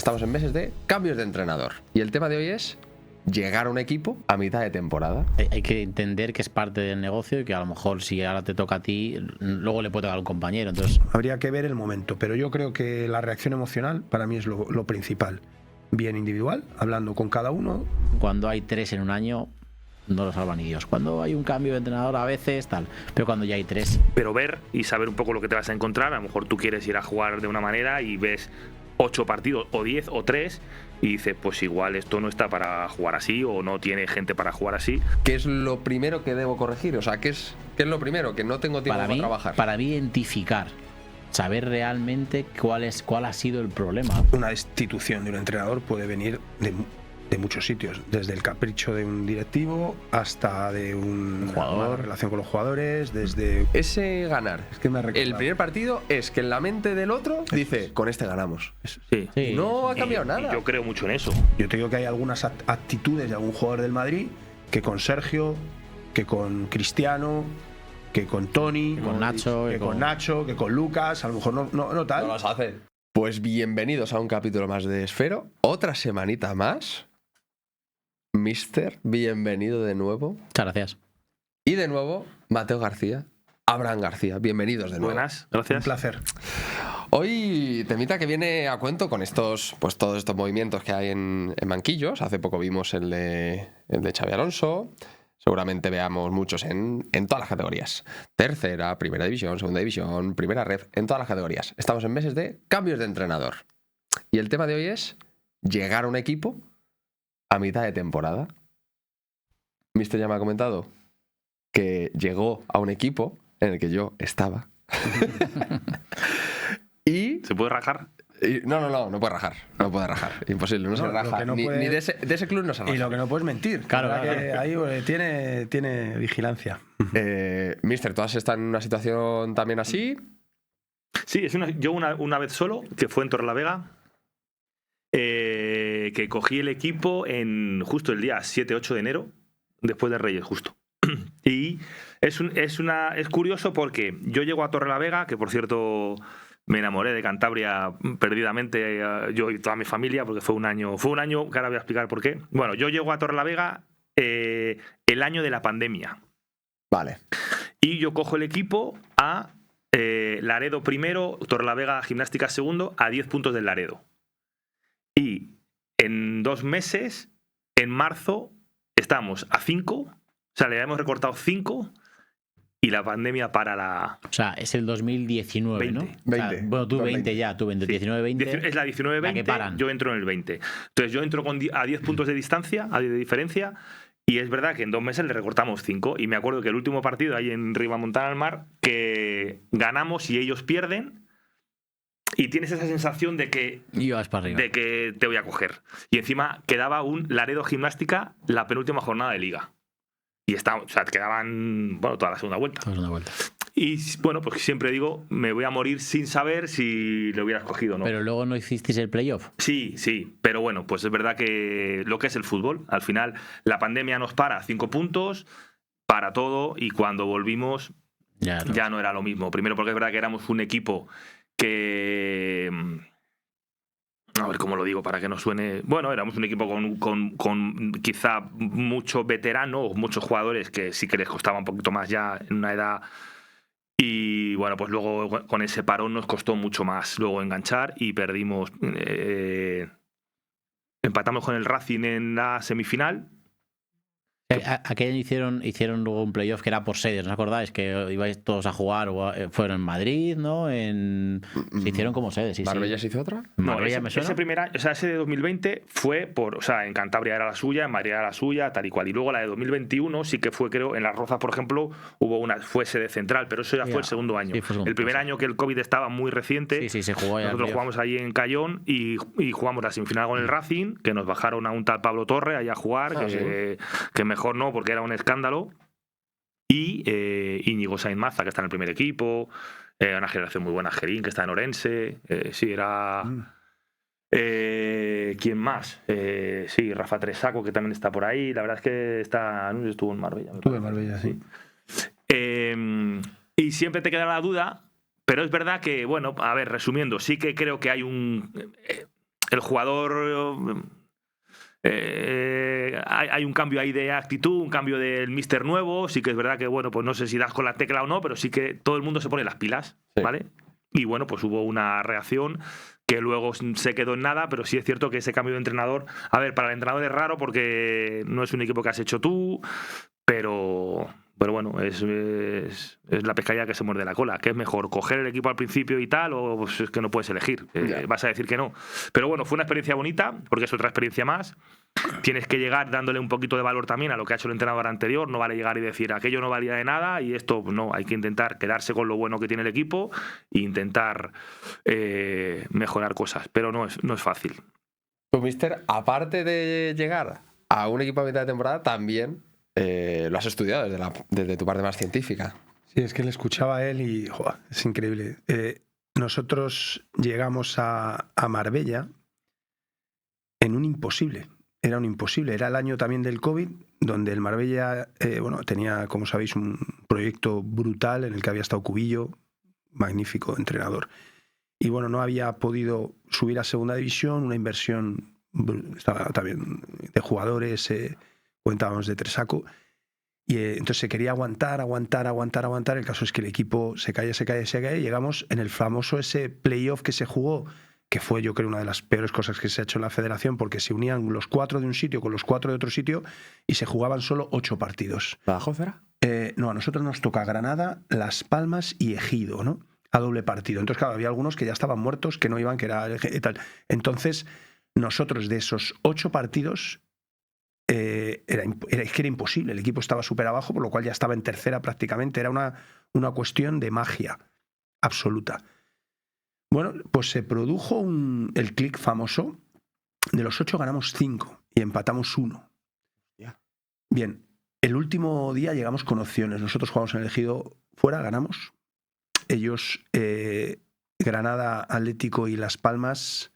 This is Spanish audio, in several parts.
Estamos en meses de cambios de entrenador. Y el tema de hoy es llegar a un equipo a mitad de temporada. Hay que entender que es parte del negocio y que a lo mejor si ahora te toca a ti, luego le puede tocar a un compañero. Entonces habría que ver el momento, pero yo creo que la reacción emocional para mí es lo principal. Bien individual, hablando con cada uno. Cuando hay 3 en un año, no lo salva ni Dios. Cuando hay un cambio de entrenador a veces, tal. Pero cuando ya hay 3... Pero ver y saber un poco lo que te vas a encontrar. A lo mejor tú quieres ir a jugar de una manera y ves 8 partidos o 10 o 3 y dices, pues igual esto no está para jugar así o no tiene gente para jugar así. ¿Qué es lo primero que debo corregir? O sea, ¿qué es lo primero? Que no tengo tiempo para trabajar. Para mí, identificar, saber realmente cuál ha sido el problema. Una destitución de un entrenador puede venir de muchos sitios, desde el capricho de un directivo hasta de un jugador, una relación con los jugadores, desde ese ganar. Es que me ha recordado. El primer partido es que en la mente del otro dice, con este ganamos. Sí. Y no ha cambiado nada. Y yo creo mucho en eso. Yo te digo que hay algunas actitudes de algún jugador del Madrid que con Sergio, que con Cristiano, que con Toni, que con Nacho, que con Nacho, que con Lucas, a lo mejor no tal. No las hace. Pues bienvenidos a un capítulo más de Esfero. Otra semanita más. Mister, bienvenido de nuevo. Muchas gracias. Y de nuevo, Mateo García, Abraham García, bienvenidos de nuevo. Buenas, gracias. Un placer. Hoy temita que viene a cuento con estos, pues todos estos movimientos que hay en banquillos. Hace poco vimos el de Xabi Alonso. Seguramente veamos muchos en todas las categorías. Tercera, primera división, segunda división, primera ref, en todas las categorías. Estamos en meses de cambios de entrenador. Y el tema de hoy es llegar a un equipo a mitad de temporada. Mister ya me ha comentado que llegó a un equipo en el que yo estaba. Y ¿Se puede rajar? no puede rajar. No puede rajar. Imposible, no se raja. No ni puede... de ese club no se raja. Y lo que no puedes mentir. Claro. Que ahí tiene vigilancia. Mister, ¿todas están en una situación también así? Sí, yo una vez solo, que fue en Torrelavega, que cogí el equipo en justo el día 7-8 de enero, después de Reyes, justo. Y es curioso porque yo llego a Torrelavega, que por cierto me enamoré de Cantabria perdidamente, yo y toda mi familia, porque fue un año que ahora voy a explicar por qué. Bueno, yo llego a Torrelavega el año de la pandemia. Vale. Y yo cojo el equipo a Laredo primero, Torrelavega Gimnástica segundo, a 10 puntos del Laredo. Y en 2 meses, en marzo, estamos a 5, o sea, le hemos recortado 5 y la pandemia para la... O sea, es el 2019, 20, ¿no? 20. O sea, bueno, tú 20 ya, tú 20, Sí. 19-20. Es la 19-20, yo entro en el 20. Entonces yo entro a 10 puntos de distancia, de diferencia, y es verdad que en 2 meses le recortamos 5. Y me acuerdo que el último partido ahí en Ribamontana al Mar, que ganamos y ellos pierden, y tienes esa sensación de que, Y vas para arriba. de que te voy a coger. Y encima quedaba un Laredo Gimnástica la penúltima jornada de liga. Y quedaban toda la segunda vuelta. Vamos a una vuelta. Y bueno, pues siempre digo, me voy a morir sin saber si lo hubieras cogido o no. Pero luego no hicisteis el playoff. Sí, pero bueno, pues es verdad que lo que es el fútbol, al final la pandemia nos para 5 puntos, para todo, y cuando volvimos ya no era lo mismo. Primero porque es verdad que éramos un equipo que... A ver cómo lo digo para que no suene... Bueno, éramos un equipo con quizá mucho veterano, o muchos jugadores que sí que les costaba un poquito más ya en una edad. Y bueno, pues luego con ese parón nos costó mucho más luego enganchar y perdimos. Empatamos con el Racing en la semifinal. Aquel hicieron luego un playoff que era por sedes, ¿no os acordáis? Que ibais todos a jugar, fueron en Madrid, ¿no? Se hicieron como sedes, sí. ¿Marbella se hizo otra? No, ¿Marbella me suena? ese de 2020 fue en Cantabria era la suya, en Madrid era la suya, tal y cual. Y luego la de 2021 sí que fue, creo, en Las Rozas, por ejemplo, fue sede central, pero eso ya fue el segundo año. Sí, el primer año que el COVID estaba muy reciente, sí, se jugó ya. Nosotros jugamos allí en Cayón y jugamos la semifinal con el Racing, que nos bajaron a un tal Pablo Torre allá a jugar, que mejor no, porque era un escándalo. Y Íñigo Sainz Maza, que está en el primer equipo, una generación muy buena, Gerín, que está en Orense, sí, era... ¿Quién más? Sí, Rafa Tresaco, que también está por ahí. La verdad es que estuvo en Marbella. Estuve en Marbella, sí. Y siempre te queda la duda, pero es verdad que, bueno, a ver, resumiendo, sí que creo que hay el jugador... hay un cambio ahí de actitud, un cambio del míster nuevo. Sí que es verdad que, bueno, pues no sé si das con la tecla o no, pero sí que todo el mundo se pone las pilas, ¿vale? Y bueno, pues hubo una reacción que luego se quedó en nada, pero sí es cierto que ese cambio de entrenador, a ver, para el entrenador es raro porque no es un equipo que has hecho tú, pero bueno, es la pescadilla que se muerde la cola. ¿Qué es mejor, coger el equipo al principio y tal, o pues es que no puedes elegir? Vas a decir que no. Pero bueno, fue una experiencia bonita, porque es otra experiencia más. Tienes que llegar dándole un poquito de valor también a lo que ha hecho el entrenador anterior. No vale llegar y decir aquello no valía de nada y esto no. Hay que intentar quedarse con lo bueno que tiene el equipo e intentar mejorar cosas. Pero no es fácil. Pues, mister, aparte de llegar a un equipo a mitad de temporada, también lo has estudiado desde tu parte más científica. Sí, es que le escuchaba a él y ¡joder! Es increíble. Nosotros llegamos a Marbella en un imposible. Era un imposible. Era el año también del COVID, donde el Marbella tenía, como sabéis, un proyecto brutal en el que había estado Cubillo, magnífico entrenador. Y bueno, no había podido subir a segunda división, una inversión estaba también de jugadores, comentábamos de Tresaco. Y entonces se quería aguantar. El caso es que el equipo se cae. Y llegamos en el famoso ese playoff que se jugó, que fue, yo creo, una de las peores cosas que se ha hecho en la federación, porque se unían los 4 de un sitio con los 4 de otro sitio y se jugaban solo 8 partidos. ¿Badajoz era? No, a nosotros nos toca Granada, Las Palmas y Ejido, ¿no? A doble partido. Entonces, claro, había algunos que ya estaban muertos, que no iban, que era tal. Entonces, nosotros de esos 8 partidos era que era imposible. El equipo estaba súper abajo, por lo cual ya estaba en tercera prácticamente. Era una cuestión de magia absoluta. Bueno, pues se produjo el clic famoso. De los 8 ganamos 5 y empatamos 1. Bien, el último día llegamos con opciones. Nosotros jugamos en el Ejido fuera, ganamos. Ellos, Granada, Atlético y Las Palmas,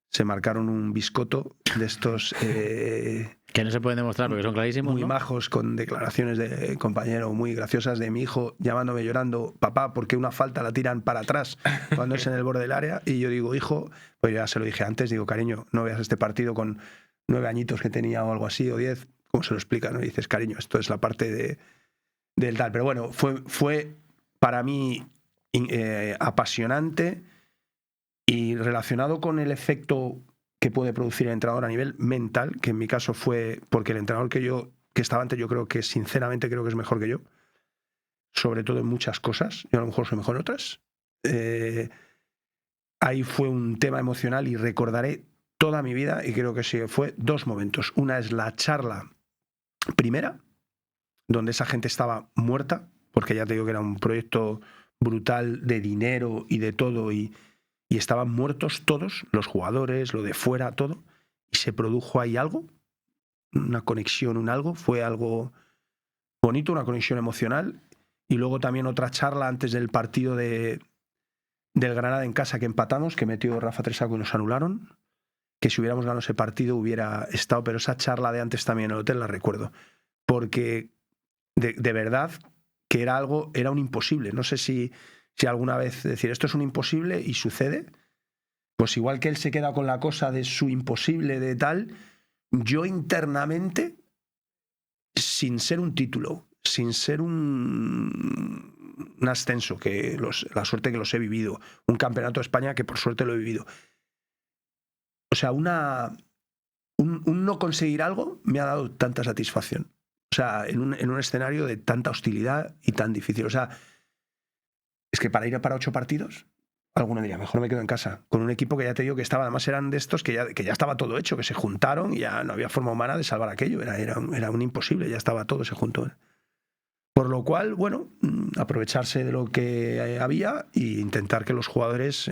se marcaron un biscoto de estos... que no se pueden demostrar porque son clarísimos, muy ¿no? majos, con declaraciones de compañero muy graciosas de mi hijo llamándome llorando, papá, ¿por qué una falta la tiran para atrás cuando es en el borde del área? Y yo digo, hijo, pues ya se lo dije antes, digo, cariño, no veas este partido con 9 añitos que tenía o algo así, o 10, ¿cómo se lo explica? ¿No? Y dices, cariño, esto es la parte del tal. Pero bueno, fue para mí apasionante y relacionado con el efecto que puede producir el entrenador a nivel mental, que en mi caso fue porque el entrenador que estaba antes, yo creo que sinceramente creo que es mejor que yo, sobre todo en muchas cosas. Yo a lo mejor soy mejor en otras. Ahí fue un tema emocional y recordaré toda mi vida, y creo que sí, fue 2 momentos. Una es la charla primera, donde esa gente estaba muerta, porque ya te digo que era un proyecto brutal de dinero y de todo, y estaban muertos todos, los jugadores, lo de fuera, todo, y se produjo ahí algo, una conexión, un algo, fue algo bonito, una conexión emocional. Y luego también otra charla antes del partido del Granada en casa que empatamos, que metió Rafa Tresaco y nos anularon, que si hubiéramos ganado ese partido hubiera estado, pero esa charla de antes también en el hotel la recuerdo, porque de verdad que era un imposible. No sé si alguna vez decir esto es un imposible y sucede, pues igual que él se queda con la cosa de su imposible de tal, yo internamente, sin ser un título, sin ser un ascenso, que la suerte que los he vivido, un campeonato de España que por suerte lo he vivido, o sea, un no conseguir algo me ha dado tanta satisfacción, o sea, en un escenario de tanta hostilidad y tan difícil. O sea, es que para ir para 8 partidos, alguno diría, mejor me quedo en casa, con un equipo que ya te digo que estaba, además eran de estos que ya estaba todo hecho, que se juntaron y ya no había forma humana de salvar aquello, era un imposible, ya estaba todo, se juntó. Por lo cual, bueno, aprovecharse de lo que había e intentar que los jugadores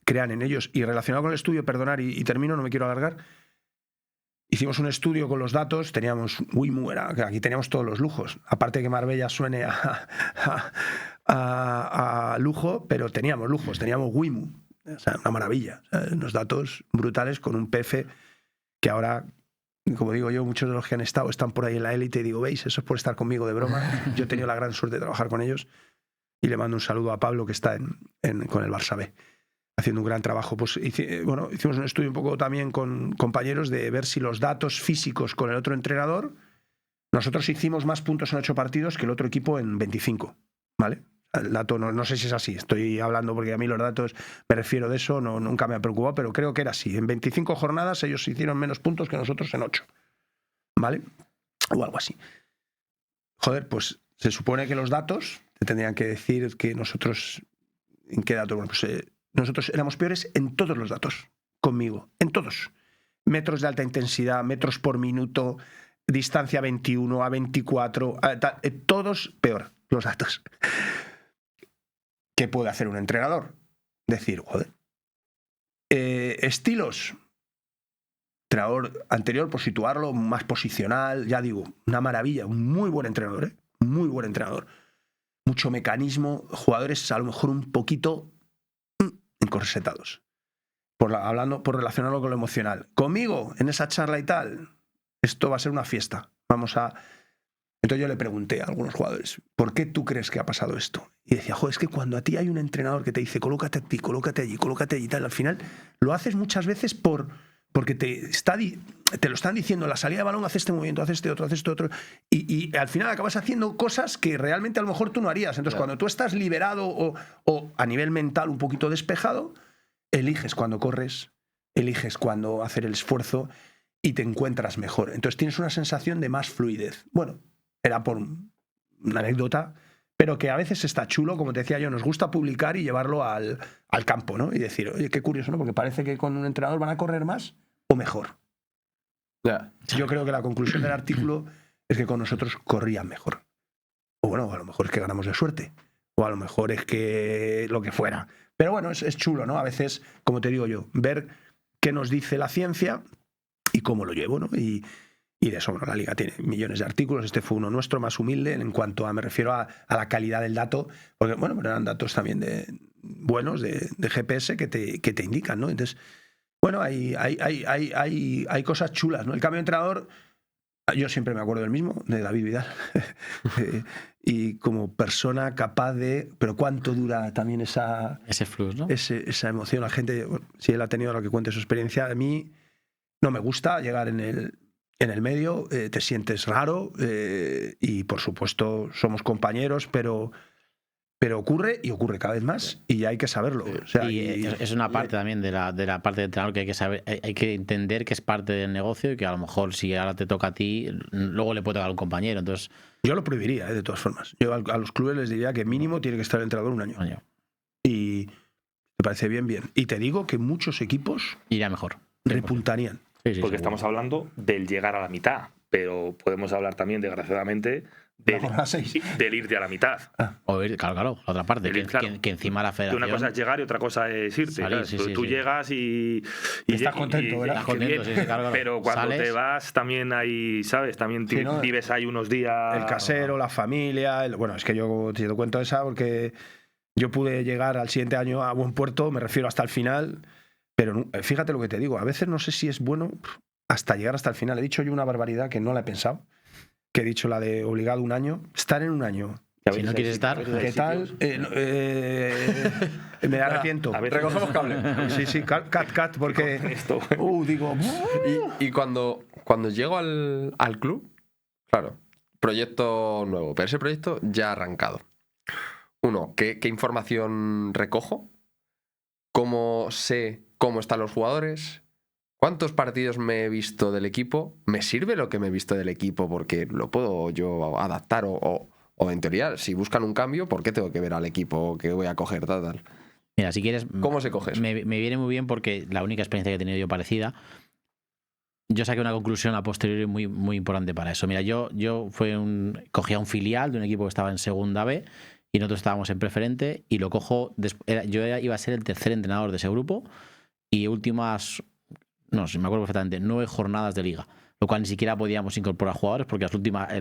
crean en ellos. Y relacionado con el estudio, perdonar, y termino, no me quiero alargar, hicimos un estudio con los datos, teníamos Wimu, aquí teníamos todos los lujos, aparte que Marbella suene a lujo, pero teníamos lujos, teníamos Wimu, o sea, una maravilla, unos datos brutales con un PF que ahora, como digo yo, muchos de los que han estado están por ahí en la élite y digo, ¿veis? Eso es por estar conmigo de broma. Yo he tenido la gran suerte de trabajar con ellos y le mando un saludo a Pablo que está con el Barça B. haciendo un gran trabajo. Pues hicimos un estudio un poco también con compañeros de ver si los datos físicos con el otro entrenador, nosotros hicimos más puntos en 8 partidos que el otro equipo en 25, ¿vale? El dato no sé si es así, estoy hablando porque a mí los datos, me refiero de eso, nunca me ha preocupado, pero creo que era así. En 25 jornadas ellos hicieron menos puntos que nosotros en 8, ¿vale? O algo así. Joder, pues se supone que los datos te tendrían que decir que nosotros... ¿En qué datos? Bueno, pues nosotros éramos peores en todos los datos, conmigo, en todos. Metros de alta intensidad, metros por minuto, distancia 21 a 24, todos peor los datos. ¿Qué puede hacer un entrenador? Decir, joder. Estilos. Entrenador anterior, por situarlo, más posicional, ya digo, una maravilla, un muy buen entrenador, ¿eh? Muy buen entrenador. Mucho mecanismo, jugadores a lo mejor un poquito encorsetados. Por relacionarlo con lo emocional. Conmigo, en esa charla y tal, esto va a ser una fiesta. Entonces yo le pregunté a algunos jugadores, ¿por qué tú crees que ha pasado esto? Y decía, joder, es que cuando a ti hay un entrenador que te dice, colócate aquí, colócate allí, colócate allí y tal, al final lo haces muchas veces porque te lo están diciendo, la salida de balón, hace este movimiento, hace este otro, y al final acabas haciendo cosas que realmente a lo mejor tú no harías. Entonces, cuando tú estás liberado o a nivel mental un poquito despejado, eliges cuando corres, eliges cuando hacer el esfuerzo y te encuentras mejor. Entonces tienes una sensación de más fluidez. Bueno, era por una anécdota, pero que a veces está chulo, como te decía yo, nos gusta publicar y llevarlo al campo, ¿no? Y decir, oye, qué curioso, ¿no? Porque parece que con un entrenador van a correr más o mejor. Yeah. Yo creo que la conclusión del artículo es que con nosotros corrían mejor. O bueno, a lo mejor es que ganamos de suerte. O a lo mejor es que lo que fuera. Pero bueno, es chulo, ¿no? A veces, como te digo yo, ver qué nos dice la ciencia y cómo lo llevo, ¿no? Y de eso, bueno, la Liga tiene millones de artículos. Este fue uno nuestro, más humilde, en cuanto a, me refiero a la calidad del dato, porque, bueno, pero eran datos también buenos de GPS que te indican, ¿no? Entonces, bueno, hay cosas chulas, ¿no? El cambio de entrenador, yo siempre me acuerdo del mismo, de David Vidal. Y como persona capaz de... Pero ¿cuánto dura también ese flux, ¿no? Esa emoción? La gente, bueno, si él ha tenido lo que cuente su experiencia, a mí no me gusta llegar en el medio, te sientes raro y por supuesto somos compañeros, pero ocurre y ocurre cada vez más y hay que saberlo. O sea, y es una parte también de la parte de entrenador que hay que saber, hay que entender que es parte del negocio y que a lo mejor si ahora te toca a ti, luego le puede tocar a un compañero. Entonces, yo lo prohibiría, de todas formas. Yo a los clubes les diría que mínimo tiene que estar el entrenador un año. Y me parece bien. Y te digo que muchos equipos iría mejor. Repuntarían. Sí, porque estamos hablando del llegar a la mitad, pero podemos hablar también, desgraciadamente, del irte a la mitad. O ir, claro, la otra parte, que encima la federación... Una cosa es llegar y otra cosa es irte. Tú llegas y estás contento, ¿verdad? Estás contento, claro. Pero cuando te vas también hay, ¿sabes? También vives ahí unos días... El casero, la familia... Bueno, es que yo te cuento esa porque yo pude llegar al siguiente año a buen puerto, me refiero hasta el final... Pero fíjate lo que te digo, a veces no sé si es bueno hasta llegar hasta el final. He dicho yo una barbaridad que no la he pensado, que he dicho la de obligado un año. Estar en un año. Si no quieres estar... ¿Qué tal? Me arrepiento. Recogemos cable. Sí, cat, porque... digo... Y cuando llego al club, claro, proyecto nuevo, pero ese proyecto ya ha arrancado. Uno, ¿qué información recojo? ¿Cómo sé cómo están los jugadores? ¿Cuántos partidos me he visto del equipo? ¿Me sirve lo que me he visto del equipo porque lo puedo yo adaptar? O en teoría, si buscan un cambio, ¿por qué tengo que ver al equipo que voy a coger? Tal? Mira, si quieres... ¿Cómo se coge eso? Me viene muy bien porque la única experiencia que he tenido yo parecida, yo saqué una conclusión a posteriori muy, muy importante para eso. Mira, yo cogía un filial de un equipo que estaba en segunda B y nosotros estábamos en preferente y lo cojo... Yo iba a ser el tercer entrenador de ese grupo y últimas... No, si me acuerdo perfectamente, 9 jornadas de liga, lo cual ni siquiera podíamos incorporar jugadores porque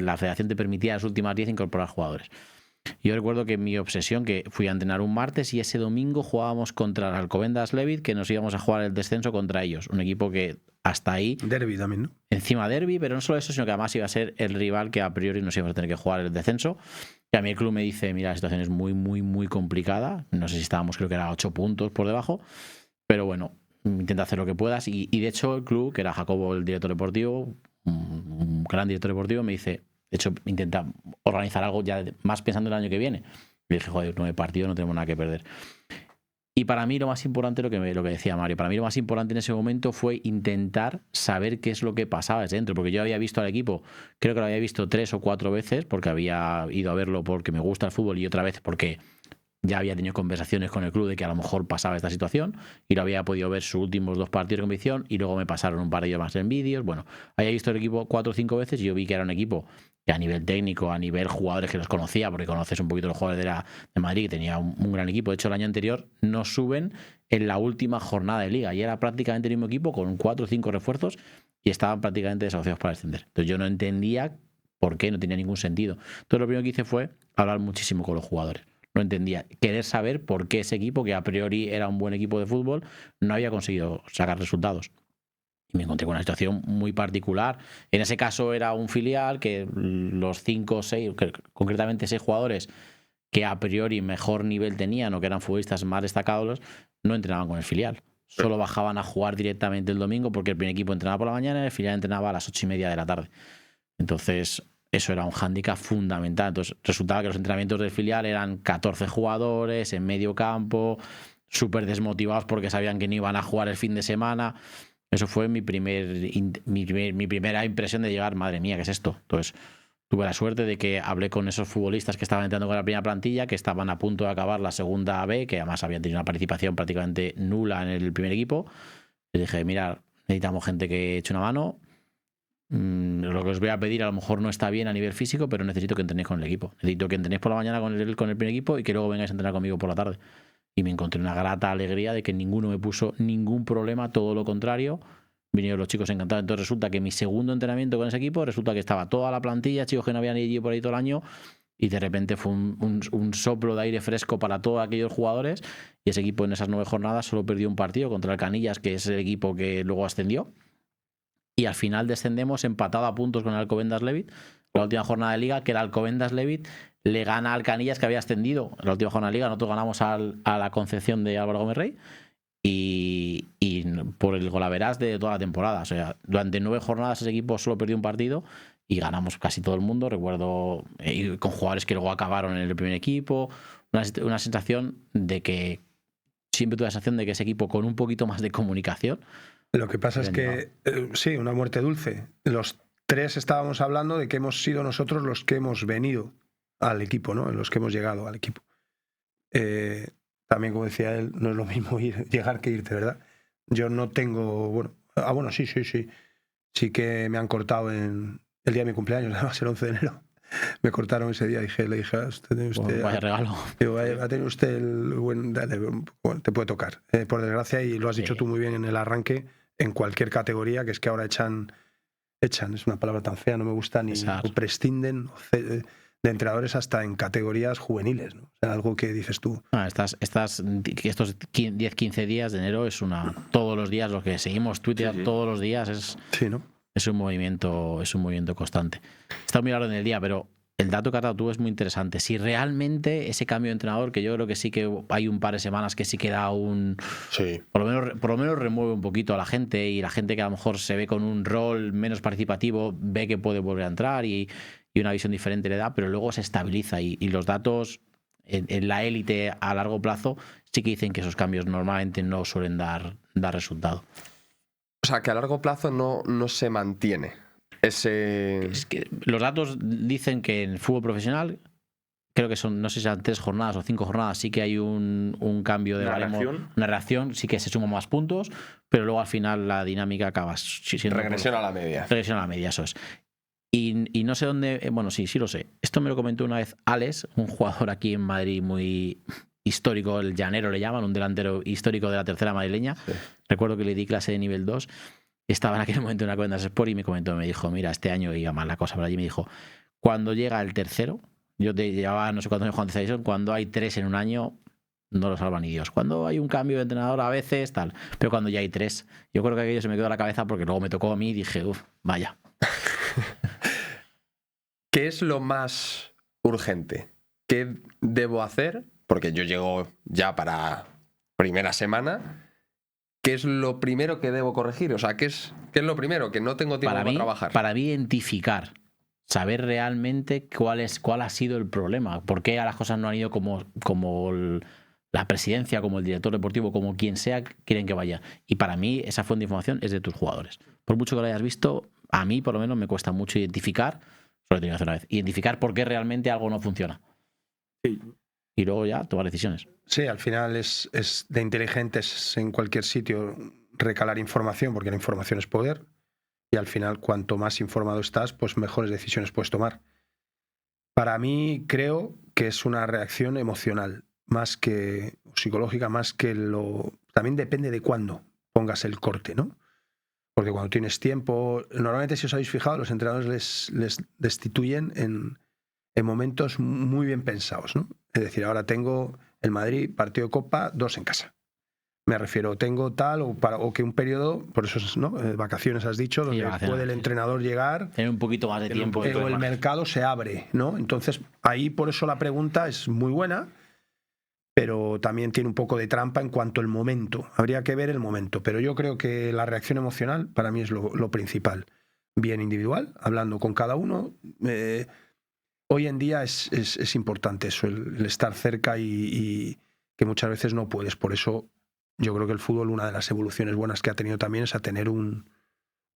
la federación te permitía las últimas 10 incorporar jugadores. Yo recuerdo que mi obsesión, que fui a entrenar un martes y ese domingo jugábamos contra el Alcobendas Levit, que nos íbamos a jugar el descenso contra ellos. Un equipo que hasta ahí... Derbi también, ¿no? Encima derbi, pero no solo eso, sino que además iba a ser el rival que a priori nos íbamos a tener que jugar el descenso. Y a mí el club me dice, mira, la situación es muy, muy, muy complicada. No sé si estábamos, creo que era 8 puntos por debajo. Pero bueno, intenta hacer lo que puedas. Y de hecho el club, que era Jacobo, el director deportivo, un gran director deportivo, me dice... De hecho, intenta organizar algo ya más pensando en el año que viene. Y dije, joder, 9 partidos, no tenemos nada que perder. Y para mí lo más importante, lo que decía Mario, para mí lo más importante en ese momento fue intentar saber qué es lo que pasaba desde dentro. Porque yo había visto al equipo, creo que lo había visto 3 o 4 veces, porque había ido a verlo porque me gusta el fútbol y otra vez porque ya había tenido conversaciones con el club de que a lo mejor pasaba esta situación y lo había podido ver sus últimos 2 partidos de competición y luego me pasaron un par de ellos más en vídeos. Bueno, había visto el equipo 4 o 5 veces y yo vi que era un equipo que a nivel técnico, a nivel jugadores que los conocía, porque conoces un poquito los jugadores de Madrid, que tenía un gran equipo. De hecho, el año anterior nos suben en la última jornada de liga y era prácticamente el mismo equipo con 4 o 5 refuerzos y estaban prácticamente desahuciados para descender. Entonces yo no entendía por qué, no tenía ningún sentido. Entonces lo primero que hice fue hablar muchísimo con los jugadores. No entendía, querer saber por qué ese equipo, que a priori era un buen equipo de fútbol, no había conseguido sacar resultados. Y me encontré con una situación muy particular. En ese caso era un filial que los 5 o 6, concretamente 6 jugadores que a priori mejor nivel tenían o que eran futbolistas más destacados, no entrenaban con el filial. Solo bajaban a jugar directamente el domingo porque el primer equipo entrenaba por la mañana y el filial entrenaba a las 8:30 de la tarde. Entonces, eso era un hándicap fundamental. Entonces, resultaba que los entrenamientos del filial eran 14 jugadores en medio campo, súper desmotivados porque sabían que no iban a jugar el fin de semana. Eso fue mi primera impresión de llegar, madre mía, ¿qué es esto? Entonces, tuve la suerte de que hablé con esos futbolistas que estaban entrando con la primera plantilla, que estaban a punto de acabar la segunda B, que además habían tenido una participación prácticamente nula en el primer equipo. Les dije, mira, necesitamos gente que eche una mano. Lo que os voy a pedir a lo mejor no está bien a nivel físico, pero necesito que entrenéis con el equipo. Necesito que entrenéis por la mañana con el primer equipo y que luego vengáis a entrenar conmigo por la tarde. Y me encontré una grata alegría de que ninguno me puso ningún problema, todo lo contrario. Vinieron los chicos encantados. Entonces resulta que mi segundo entrenamiento con ese equipo, resulta que estaba toda la plantilla, chicos que no habían ido por ahí todo el año, y de repente fue un soplo de aire fresco para todos aquellos jugadores, y ese equipo en esas 9 jornadas solo perdió un partido contra el Canillas, que es el equipo que luego ascendió, y al final descendemos empatado a puntos con el Alcobendas Levit, la última jornada de liga, que el Alcobendas Levit le gana al Canillas, que había ascendido en la última jornada de liga. Nosotros ganamos a la Concepción de Álvaro Gómez Rey y por el golaveras de toda la temporada. O sea, durante 9 jornadas ese equipo solo perdió un partido y ganamos casi todo el mundo. Recuerdo con jugadores que luego acabaron en el primer equipo. Una sensación de que siempre tuve la sensación de que ese equipo con un poquito más de comunicación. Lo que pasa es que, sí, una muerte dulce. Los 3 estábamos hablando de que hemos sido nosotros los que hemos venido al equipo, ¿no? Los que hemos llegado al equipo. También, como decía él, no es lo mismo llegar que irte, ¿verdad? Yo no tengo, bueno, sí. Sí que me han cortado en el día de mi cumpleaños, además el 11 de enero. Me cortaron ese día y le dije, vaya regalo. Digo, va a tener usted el buen... Dale, bueno, te puede tocar. Por desgracia, y lo has dicho tú muy bien en el arranque, en cualquier categoría, que es que ahora echan, es una palabra tan fea, no me gusta, ni prescinden de entrenadores hasta en categorías juveniles, ¿no? O sea, algo que dices tú. Estos 10-15 días de enero es todos los días, lo que seguimos Twitter todos los días es un movimiento constante. Está muy largo en el día, pero el dato que has dado tú es muy interesante. Si realmente ese cambio de entrenador, que yo creo que sí que hay un par de semanas que sí que da por lo menos remueve un poquito a la gente, y la gente que a lo mejor se ve con un rol menos participativo ve que puede volver a entrar y una visión diferente le da, pero luego se estabiliza y los datos en la élite a largo plazo sí que dicen que esos cambios normalmente no suelen dar resultado. O sea, que a largo plazo no se mantiene ese... Es que los datos dicen que en el fútbol profesional, creo que son, no sé si eran 3 jornadas o 5 jornadas, sí que hay un cambio de una reacción, sí que se suman más puntos, pero luego al final la dinámica acaba siendo... Regresión a la media. Regresión a la media, eso es. Y no sé dónde... Bueno, sí lo sé. Esto me lo comentó una vez Alex, un jugador aquí en Madrid muy histórico, el llanero le llaman, un delantero histórico de la tercera madrileña. Sí. Recuerdo que le di clase de nivel 2. Estaba en aquel momento en una Alcobendas Sport y me dijo, mira, este año iba mal la cosa por allí. Me dijo, cuando llega el tercero, Yo te llevaba no sé cuántos años jugando Tyson, cuando hay 3 en un año, no lo salva ni Dios. Cuando hay un cambio de entrenador a veces, tal. Pero cuando ya hay 3, yo creo que aquello se me quedó a la cabeza porque luego me tocó a mí y dije, vaya. ¿Qué es lo más urgente? ¿Qué debo hacer? Porque yo llego ya para primera semana. ¿Qué es lo primero que debo corregir? O sea, ¿qué es lo primero? Que no tengo tiempo para trabajar. Para mí, identificar, saber realmente cuál ha sido el problema. ¿Por qué a las cosas no han ido como la presidencia, como el director deportivo, como quien sea, quieren que vaya? Y para mí, esa fuente de información es de tus jugadores. Por mucho que lo hayas visto, a mí por lo menos me cuesta mucho identificar, solo he tenido que hacer una vez, identificar por qué realmente algo no funciona. Sí. Y luego ya tomar decisiones. Sí, al final es de inteligentes en cualquier sitio recalar información, porque la información es poder, y al final cuanto más informado estás, pues mejores decisiones puedes tomar. Para mí creo que es una reacción emocional, más que psicológica, más que También depende de cuándo pongas el corte, ¿no? Porque cuando tienes tiempo, normalmente si os habéis fijado, los entrenadores les destituyen en momentos muy bien pensados, ¿no? Es decir, ahora tengo el Madrid, partido de Copa, 2 en casa. Me refiero, tengo tal o que un periodo, por eso es, ¿no? Vacaciones has dicho, donde puede el entrenador llegar. Tener un poquito más de tiempo. O el mercado se abre, ¿no? Entonces, ahí por eso la pregunta es muy buena, pero también tiene un poco de trampa en cuanto al momento. Habría que ver el momento, pero yo creo que la reacción emocional para mí es lo principal. Bien individual, hablando con cada uno. Hoy en día es importante eso, el estar cerca y que muchas veces no puedes. Por eso yo creo que el fútbol, una de las evoluciones buenas que ha tenido también es a tener un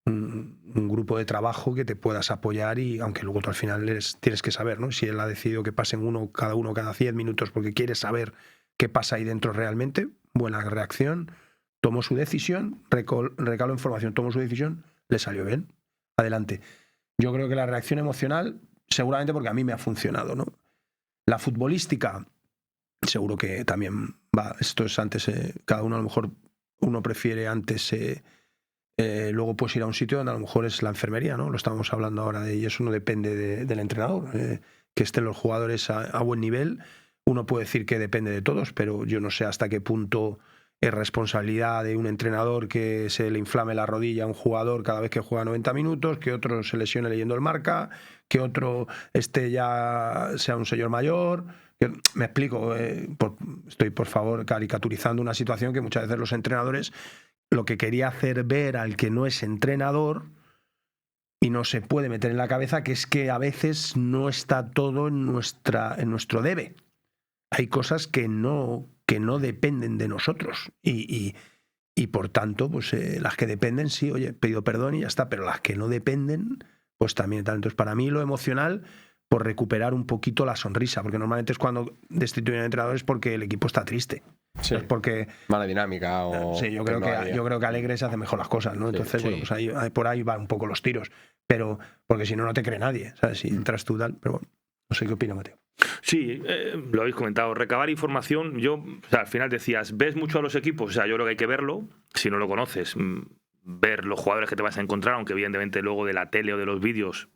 grupo de trabajo que te puedas apoyar, y aunque luego tú al final tienes que saber, ¿no? Si él ha decidido que pasen uno cada 10 minutos porque quiere saber qué pasa ahí dentro realmente, buena reacción, tomó su decisión, recaló información, tomó su decisión, le salió bien, adelante. Yo creo que la reacción emocional, seguramente porque a mí me ha funcionado, ¿no? La futbolística, seguro que también va. Esto es antes, cada uno a lo mejor, uno prefiere antes, luego puedes ir a un sitio donde a lo mejor es la enfermería, ¿no? Lo estábamos hablando ahora, y eso no depende del entrenador. Que estén los jugadores a buen nivel, uno puede decir que depende de todos, pero yo no sé hasta qué punto es responsabilidad de un entrenador que se le inflame la rodilla a un jugador cada vez que juega 90 minutos, que otro se lesione leyendo el marca, que otro ya sea un señor mayor. Me explico, estoy por favor caricaturizando una situación que muchas veces los entrenadores lo que quería hacer ver al que no es entrenador, y no se puede meter en la cabeza, que es que a veces no está todo en nuestro debe. Hay cosas que no dependen de nosotros y por tanto, pues las que dependen, sí, oye, pido perdón y ya está, pero las que no dependen, pues también tal. Entonces, para mí lo emocional, por recuperar un poquito la sonrisa, porque normalmente es cuando destituyen a entrenadores porque el equipo está triste. Sí. Es porque mala dinámica o sí, yo creo que alegre se hace mejor las cosas, ¿no? Entonces, sí. Bueno, pues por ahí van un poco los tiros, pero porque si no te cree nadie, ¿sabes? Si entras tú tal, pero bueno, no sé qué opina Mateo. Sí, lo habéis comentado. Recabar información, al final decías, ¿ves mucho a los equipos? O sea, yo creo que hay que verlo, si no lo conoces, ver los jugadores que te vas a encontrar, aunque evidentemente luego de la tele o de los vídeos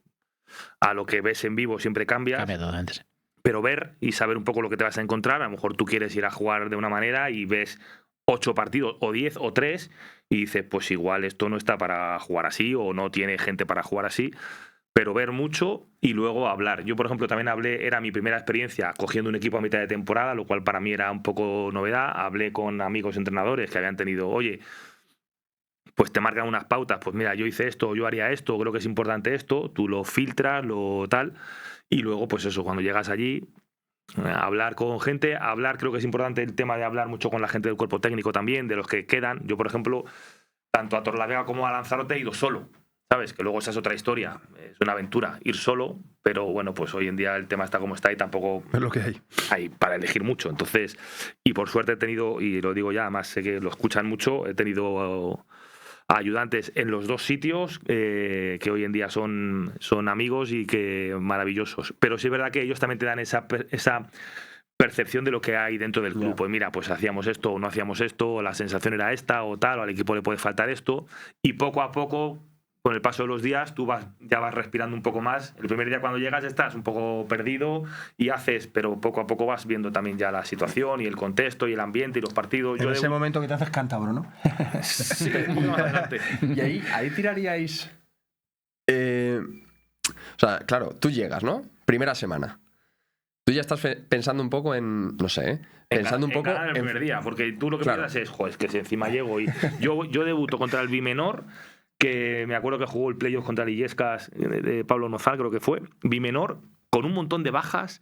a lo que ves en vivo siempre cambias. Cambia totalmente. Pero ver y saber un poco lo que te vas a encontrar. A lo mejor tú quieres ir a jugar de una manera y ves 8 partidos o 10 o 3 y dices, pues igual esto no está para jugar así o no tiene gente para jugar así. Pero ver mucho y luego hablar. Yo, por ejemplo, también era mi primera experiencia cogiendo un equipo a mitad de temporada, lo cual para mí era un poco novedad. Hablé con amigos entrenadores que habían tenido, oye, pues te marcan unas pautas, pues mira, yo hice esto, yo haría esto, creo que es importante esto, tú lo filtras, lo tal, y luego, pues eso, cuando llegas allí, hablar con gente, creo que es importante el tema de hablar mucho con la gente del cuerpo técnico también, de los que quedan. Yo, por ejemplo, tanto a Torlavega como a Lanzarote he ido solo, ¿sabes? Que luego esa es otra historia, es una aventura, ir solo, pero bueno, pues hoy en día el tema está como está y tampoco es lo que hay para elegir mucho. Entonces, y por suerte he tenido, y lo digo ya, además sé que lo escuchan mucho, he tenido ayudantes en los 2 sitios que hoy en día son amigos y que maravillosos. Pero sí es verdad que ellos también te dan esa percepción de lo que hay dentro del club. Pues mira, pues hacíamos esto o no hacíamos esto, o la sensación era esta o tal, o al equipo le puede faltar esto. Y poco a poco con el paso de los días tú ya vas respirando un poco más. El primer día cuando llegas estás un poco perdido y haces, pero poco a poco vas viendo también ya la situación y el contexto y el ambiente y los partidos. En ese momento que te haces cántabro, ¿no? Sí, más adelante. Y ahí tiraríais... o sea, claro, tú llegas, ¿no? Primera semana. Tú ya estás pensando un poco en, no sé, pensando un poco en ganar el primer día, porque tú lo que piensas es, joder, es que si encima llego y yo debuto contra el Bimenor, que me acuerdo que jugó el playoff contra el Illescas de Pablo Nozal, creo que fue, Bimenor, con un montón de bajas,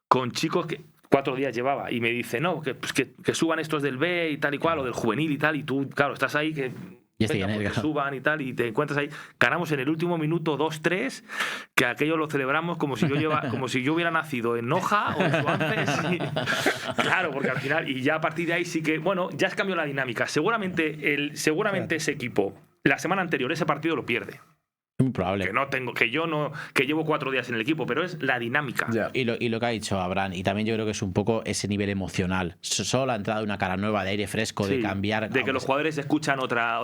con chicos que 4 días llevaba, y me dice, no, que suban estos del B y tal y cual, o del juvenil y tal, y tú, claro, estás ahí que... Y que suban y tal, y te encuentras ahí. Ganamos en el último minuto 2-3, que aquello lo celebramos como si yo hubiera nacido en Noja o en Suances. Claro, porque al final, y ya a partir de ahí sí que, bueno, ya has cambiado la dinámica. Seguramente ese equipo, la semana anterior, ese partido lo pierde. Muy probable. Que llevo 4 días en el equipo, pero es la dinámica. Yeah. Y lo que ha dicho Abraham, y también yo creo que es un poco ese nivel emocional. Solo la entrada de una cara nueva, de aire fresco, Sí, de cambiar. de que los jugadores escuchan otra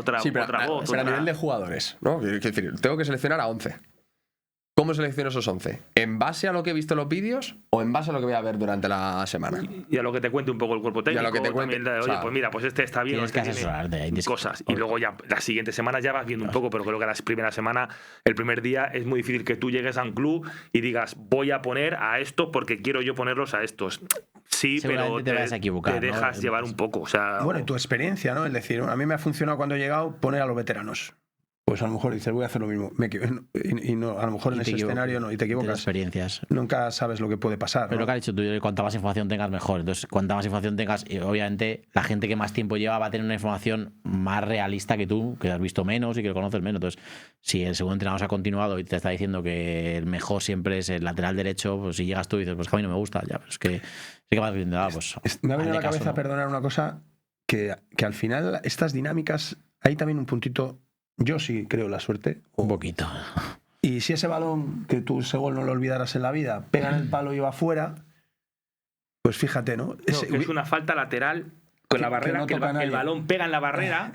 voz. Pero a nivel de jugadores, ¿no? Quiero decir, tengo que seleccionar a 11. ¿Cómo selecciono esos 11? ¿En base a lo que he visto en los vídeos o en base a lo que voy a ver durante la semana? Y a lo que te cuente un poco el cuerpo técnico. Y a lo que te cuente, también, oye, pues mira, pues este está bien. Tienes que asesorarte. Hay cosas. Y luego ya las siguientes semanas ya vas viendo un poco, pero creo que la primera semana, el primer día, es muy difícil que tú llegues a un club y digas, voy a poner a estos porque quiero yo ponerlos a estos. Sí, pero te vas a equivocar, te dejas llevar un poco. O sea, Bueno, y tu experiencia, ¿no? Es decir, a mí me ha funcionado cuando he llegado poner a los veteranos. Pues a lo mejor dices, voy a hacer lo mismo. Y no, a lo mejor en ese escenario no, y te equivocas. Experiencias. Nunca sabes lo que puede pasar. Pero ¿no? lo que has dicho tú, cuanta más información tengas, mejor. Entonces, cuanta más información tengas, obviamente, la gente que más tiempo lleva va a tener una información más realista que tú, que has visto menos y que lo conoces menos. Entonces, si el segundo entrenador se ha continuado y te está diciendo que el mejor siempre es el lateral derecho, pues si llegas tú y dices, pues que a mí no me gusta, ya, pero es que sí que vas diciendo, pues. Me ha venido a la cabeza, ¿no? Perdonar una cosa, que al final estas dinámicas, hay también un puntito. Yo sí creo en la suerte. Un poquito. Y si ese balón, que tú ese gol no lo olvidarás en la vida, pega en el palo y va afuera, pues fíjate, ¿no? Que es una falta lateral con la barrera, que el balón pega en la barrera,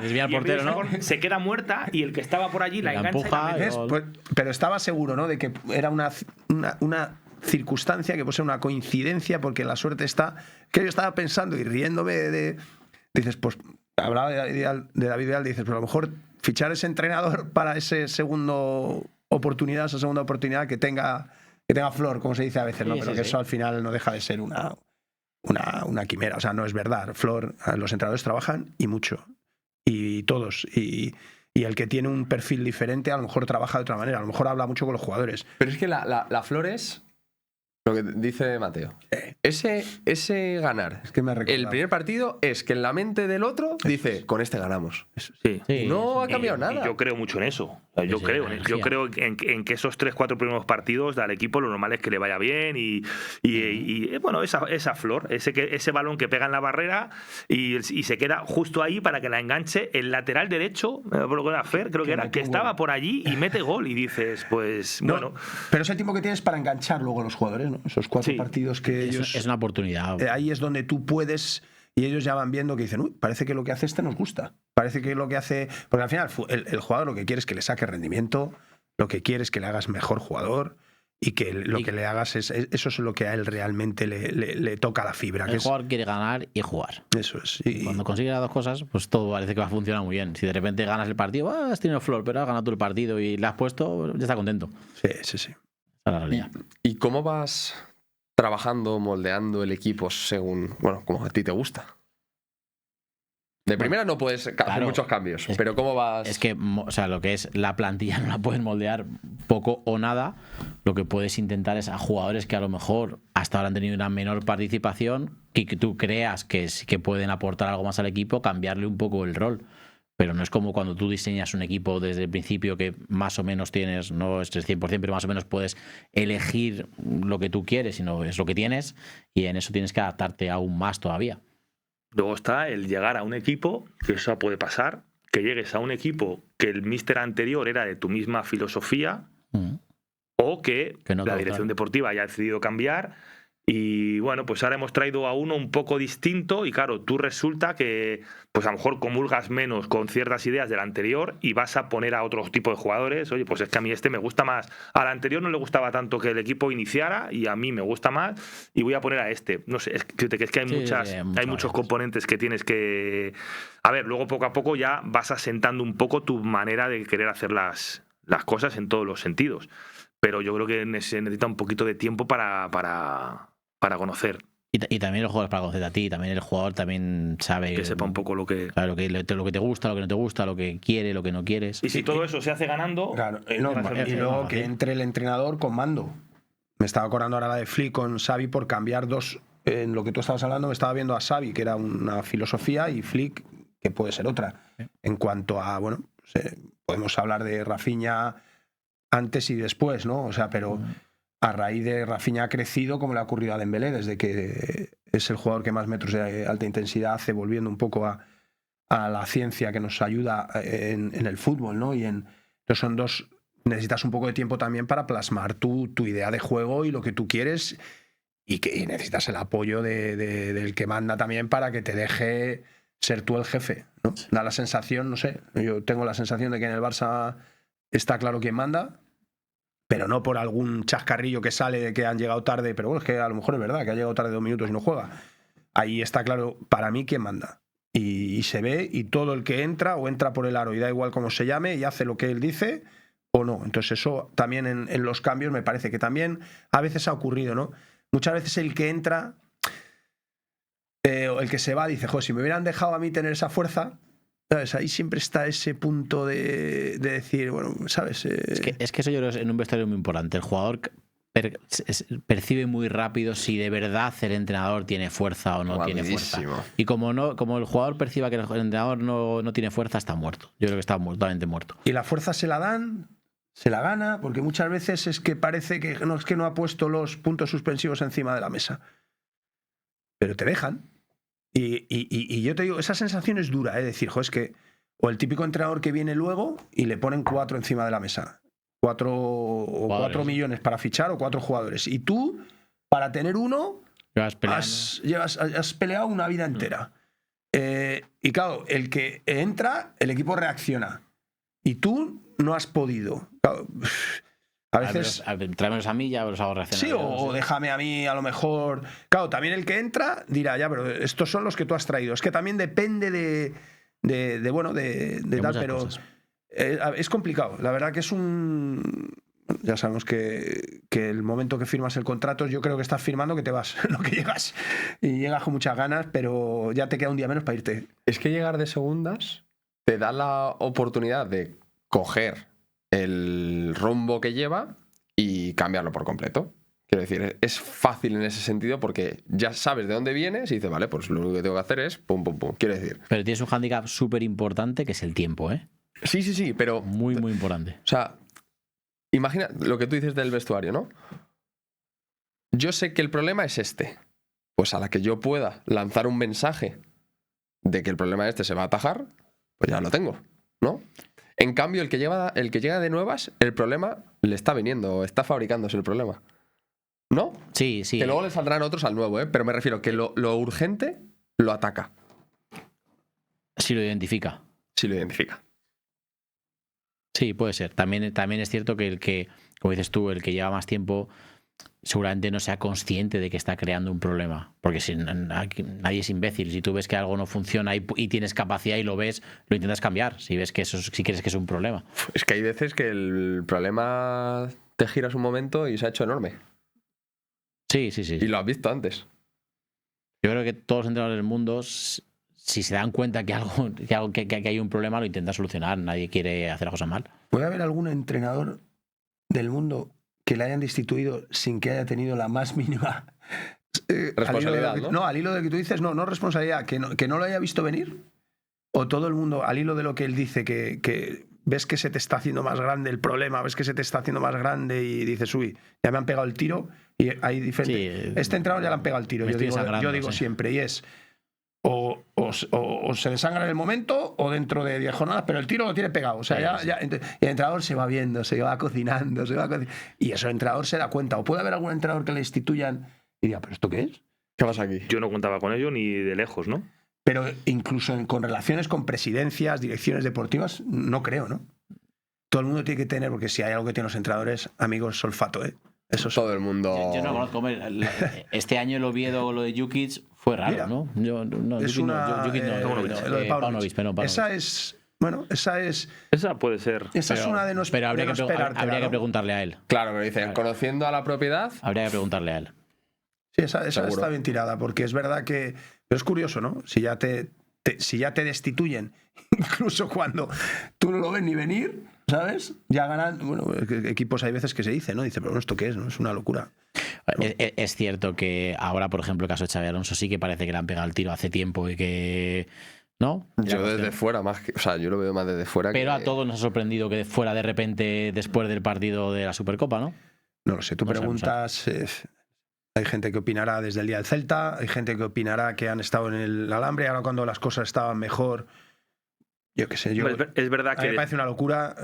desvía al portero, ¿no? Se queda muerta y el que estaba por allí la engancha. Pues, pero estaba seguro, ¿no? De que era una circunstancia, que puede ser una coincidencia, porque la suerte está... Que yo estaba pensando y riéndome dices, pues... Hablaba de David Vial, dices, pero a lo mejor fichar ese entrenador para esa segunda oportunidad que tenga flor, como se dice a veces, ¿no? Pero que eso al final no deja de ser una quimera, o sea, no es verdad. Flor, los entrenadores trabajan y mucho, y todos, y el que tiene un perfil diferente a lo mejor trabaja de otra manera, a lo mejor habla mucho con los jugadores. Pero es que la flor es lo que dice Mateo. Ese ganar. Es que me el primer partido es que en la mente del otro dice, con este ganamos. Sí. No ha cambiado nada. Y yo creo mucho en eso. Yo creo en que esos 3-4 primeros partidos al equipo lo normal es que le vaya bien y bueno, esa flor, ese balón que pega en la barrera y se queda justo ahí para que la enganche el lateral derecho, Fer, creo que era, que estaba por allí y mete gol y dices, pues bueno. Pero es el tiempo que tienes para enganchar luego a los jugadores, ¿no? Esos 4 partidos que ellos... Es una oportunidad. Ahí es donde tú puedes... Y ellos ya van viendo que dicen, uy, parece que lo que hace nos gusta. Parece que lo que hace... Porque al final el jugador lo que quiere es que le saque rendimiento, lo que quiere es que le hagas mejor jugador y que que le hagas eso es lo que a él realmente le toca la fibra. El jugador quiere ganar y jugar. Eso es. Y cuando consigues las dos cosas, pues todo parece que va a funcionar muy bien. Si de repente ganas el partido, has tenido flor, pero has ganado tú el partido y le has puesto, ya está contento. Sí. Esa es la realidad. ¿Y cómo vas trabajando, moldeando el equipo según, bueno, como a ti te gusta? De primera no puedes hacer muchos cambios, pero ¿cómo vas? Es que, o sea, lo que es la plantilla no la puedes moldear poco o nada. Lo que puedes intentar es a jugadores que a lo mejor hasta ahora han tenido una menor participación, que tú creas que sí que pueden aportar algo más al equipo, cambiarle un poco el rol. Pero no es como cuando tú diseñas un equipo desde el principio que más o menos tienes, no es 100%, pero más o menos puedes elegir lo que tú quieres, sino es lo que tienes y en eso tienes que adaptarte aún más todavía. Luego está el llegar a un equipo, que eso puede pasar, que llegues a un equipo que el míster anterior era de tu misma filosofía o que la dirección deportiva haya decidido cambiar Y bueno, pues ahora hemos traído a uno un poco distinto y claro, tú resulta que pues a lo mejor comulgas menos con ciertas ideas del anterior y vas a poner a otro tipo de jugadores. Oye, pues es que a mí este me gusta más. Al anterior no le gustaba tanto que el equipo iniciara y a mí me gusta más y voy a poner a este. No sé, es que hay muchos componentes que tienes que... A ver, luego poco a poco ya vas asentando un poco tu manera de querer hacer las cosas en todos los sentidos. Pero yo creo que se necesita un poquito de tiempo para conocer. Y también los jugadores para conocer a ti, también el jugador también sabe... Que sepa un poco lo que... Claro, lo que te gusta, lo que no te gusta, lo que quiere, lo que no quieres. Y si todo eso se hace ganando... Claro, y luego que entre el entrenador con mando. Me estaba acordando ahora la de Flick con Xavi por cambiar dos... En lo que tú estabas hablando me estaba viendo a Xavi, que era una filosofía, y Flick, que puede ser otra. En cuanto a, bueno, podemos hablar de Rafinha antes y después, ¿no? O sea, pero... A raíz de Rafinha ha crecido como le ha ocurrido a Dembélé, desde que es el jugador que más metros de alta intensidad hace, volviendo un poco a la ciencia que nos ayuda en el fútbol, ¿no? Entonces son dos... Necesitas un poco de tiempo también para plasmar tu idea de juego y lo que tú quieres, y necesitas el apoyo del que manda también para que te deje ser tú el jefe, ¿no? Da la sensación, no sé, yo tengo la sensación de que en el Barça está claro quién manda, pero no por algún chascarrillo que sale de que han llegado tarde, pero bueno, es que a lo mejor es verdad que ha llegado tarde 2 minutos y no juega. Ahí está claro para mí quién manda. Y se ve, y todo el que entra o entra por el aro, y da igual cómo se llame, y hace lo que él dice o no. Entonces eso también en los cambios me parece que también a veces ha ocurrido, ¿no? Muchas veces el que entra, o el que se va, dice, joder, si me hubieran dejado a mí tener esa fuerza... ¿Sabes? Ahí siempre está ese punto de decir, bueno, ¿sabes? Es que eso yo creo que es en un vestuario muy importante. El jugador percibe muy rápido si de verdad el entrenador tiene fuerza o no tiene fuerza. Y como el jugador perciba que el entrenador no tiene fuerza, está muerto. Yo creo que está totalmente muerto. Y la fuerza se la dan, se la gana, porque muchas veces es que parece que no ha puesto los puntos suspensivos encima de la mesa. Pero te dejan. Y yo te digo, esa sensación es dura, ¿eh? Decir, es que... O el típico entrenador que viene luego y le ponen 4 encima de la mesa. 4 millones para fichar o 4 jugadores. Y tú, para tener uno, has peleado una vida entera. Y claro, el que entra, el equipo reacciona. Y tú no has podido. Claro, a veces... Tráemelos a mí, ya los hago reaccionar. Sí, o déjame a mí, a lo mejor... Claro, también el que entra dirá, ya, pero estos son los que tú has traído. Es que también depende de tal, pero es complicado. La verdad que es un... Ya sabemos que el momento que firmas el contrato, yo creo que estás firmando que te vas, no que llegas. Y llegas con muchas ganas, pero ya te queda un día menos para irte. Es que llegar de segundas te da la oportunidad de coger el rumbo que lleva y cambiarlo por completo. Quiero decir, es fácil en ese sentido porque ya sabes de dónde vienes y dices, vale, pues lo único que tengo que hacer es pum, pum, pum. Quiero decir. Pero tienes un hándicap súper importante que es el tiempo, ¿eh? Sí, pero... Muy, muy importante. O sea, imagina lo que tú dices del vestuario, ¿no? Yo sé que el problema es este. Pues a la que yo pueda lanzar un mensaje de que el problema este se va a atajar, pues ya lo tengo, ¿no? En cambio, el que llega de nuevas, el problema le está viniendo, está fabricándose el problema. ¿No? Sí. Que luego le saldrán otros al nuevo, ¿eh? Pero me refiero que lo urgente lo ataca. Si lo identifica. Sí, puede ser. También es cierto que el que, como dices tú, el que lleva más tiempo seguramente no sea consciente de que está creando un problema. Porque nadie es imbécil. Si tú ves que algo no funciona y tienes capacidad y lo ves, lo intentas cambiar. Si crees que es un problema. Es que hay veces que el problema te giras un momento y se ha hecho enorme. Sí. Y lo has visto antes. Yo creo que todos los entrenadores del mundo, si se dan cuenta que hay un problema, lo intentan solucionar. Nadie quiere hacer las cosas mal. ¿Puede haber algún entrenador del mundo que le hayan destituido sin que haya tenido la más mínima responsabilidad? Al hilo de lo que tú dices, no responsabilidad, que no lo haya visto venir? ¿O todo el mundo, al hilo de lo que él dice, que ves que se te está haciendo más grande el problema, ves que se te está haciendo más grande y dices, uy, ya me han pegado el tiro? Y hay diferentes... Sí, este entrenador ya le han pegado el tiro, yo digo siempre, y es o se desangra en el momento o dentro de 10 jornadas, pero el tiro lo tiene pegado. O sea, y el entrenador se va viendo, se va cocinando, y eso el entrenador se da cuenta. O puede haber algún entrenador que le destituyan Y diga, ¿pero esto qué es? ¿Qué pasa aquí? Yo no contaba con ello ni de lejos, ¿no? Pero incluso con relaciones con presidencias, direcciones deportivas, no creo, ¿no? Todo el mundo tiene que tener, porque si hay algo que tienen los entrenadores, amigos, olfato, ¿eh? Eso es Todo el mundo. Yo no conozco. Este año el Oviedo o lo de Jukic fue raro, Mira, ¿no? es una. Jukic no, Lo de Paunovic. Paunovic. Esa es. Bueno, esa es. Esa puede ser. Esa es una de nos. Pero habría que preguntarle a él. Claro, pero dicen, conociendo a la propiedad. Habría que preguntarle a él. Sí, esa está bien tirada, porque es verdad que. Pero es curioso, ¿no? Si ya te destituyen, incluso cuando tú no lo ves ni venir, ¿sabes? Ya ganan. Bueno, equipos hay veces que se dice, ¿no? Dice, pero bueno, ¿esto qué es? ¿No? Es una locura. Es cierto que ahora, por ejemplo, el caso de Xabi Alonso sí que parece que le han pegado el tiro hace tiempo y que. ¿No? Yo desde fuera, más que. O sea, yo lo veo más desde fuera. Pero a todos nos ha sorprendido que fuera de repente después del partido de la Supercopa, ¿no? No lo sé, tú preguntas. Hay gente que opinará desde el día del Celta, hay gente que opinará que han estado en el alambre, ahora cuando las cosas estaban mejor. Yo qué sé, es verdad que me parece una locura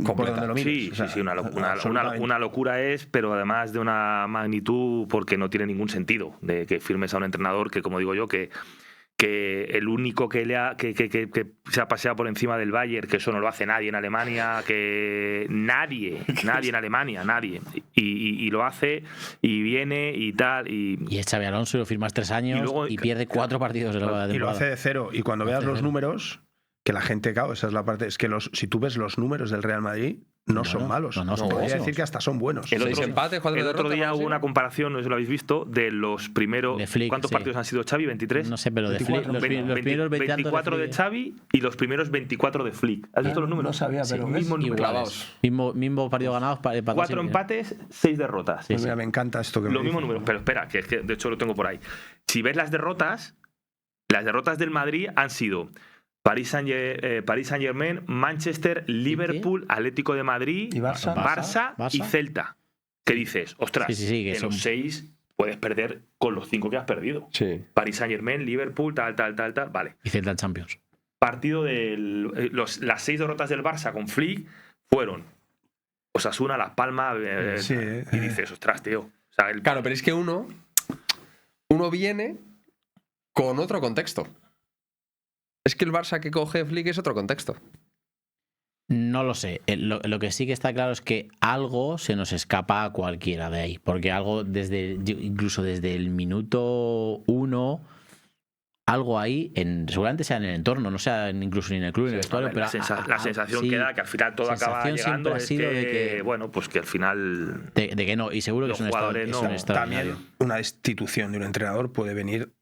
por donde lo mires. Sí, una locura es, pero además de una magnitud porque no tiene ningún sentido de que firmes a un entrenador que, como digo yo, que el único que se ha paseado por encima del Bayern, que eso no lo hace nadie en Alemania, que nadie en Alemania, nadie, y lo hace y viene y tal. Y es Xabi Alonso, lo firmas 3 años y pierde 4 partidos de la temporada. Y lo hace de cero. Y cuando veas los números, que la gente, claro, esa es la parte, es que si tú ves los números del Real Madrid, no son malos. No, podría decir que hasta son buenos. El otro día hubo una comparación, no sé si lo habéis visto, de los primeros. Flick, ¿cuántos partidos han sido Xavi? ¿23? No sé, pero de Flick, los primeros 24 de Xavi y los primeros 24 de Flick. ¿Has visto los números? No sabía, pero mismo partido ganado. 4 empates, 6 derrotas. Pues mira, me encanta esto que los mismos números, pero espera, que de hecho lo tengo por ahí. Si ves las derrotas del Madrid han sido Paris Saint-Germain, Manchester, Liverpool, Atlético de Madrid, ¿Y Barça y Celta. ¿Qué dices? Ostras, en los 6 puedes perder con los 5 que has perdido. Sí. Paris Saint-Germain, Liverpool, tal. Vale. Y Celta en Champions. Partido las 6 derrotas del Barça con Flick fueron Osasuna, Las Palmas, y dices, ostras, tío. O sea, Claro, pero es que uno viene con otro contexto. Es que el Barça que coge Flick es otro contexto. No lo sé. Lo que sí que está claro es que algo se nos escapa a cualquiera de ahí. Porque algo incluso desde el minuto 1, algo ahí, seguramente sea en el entorno, no sea incluso ni en el club ni en el vestuario. Pero la sensación que da, que al final todo acaba llegando, ha sido es de que, bueno, pues que al final. De que no, y seguro que es un extraordinario. También una destitución de un entrenador puede venir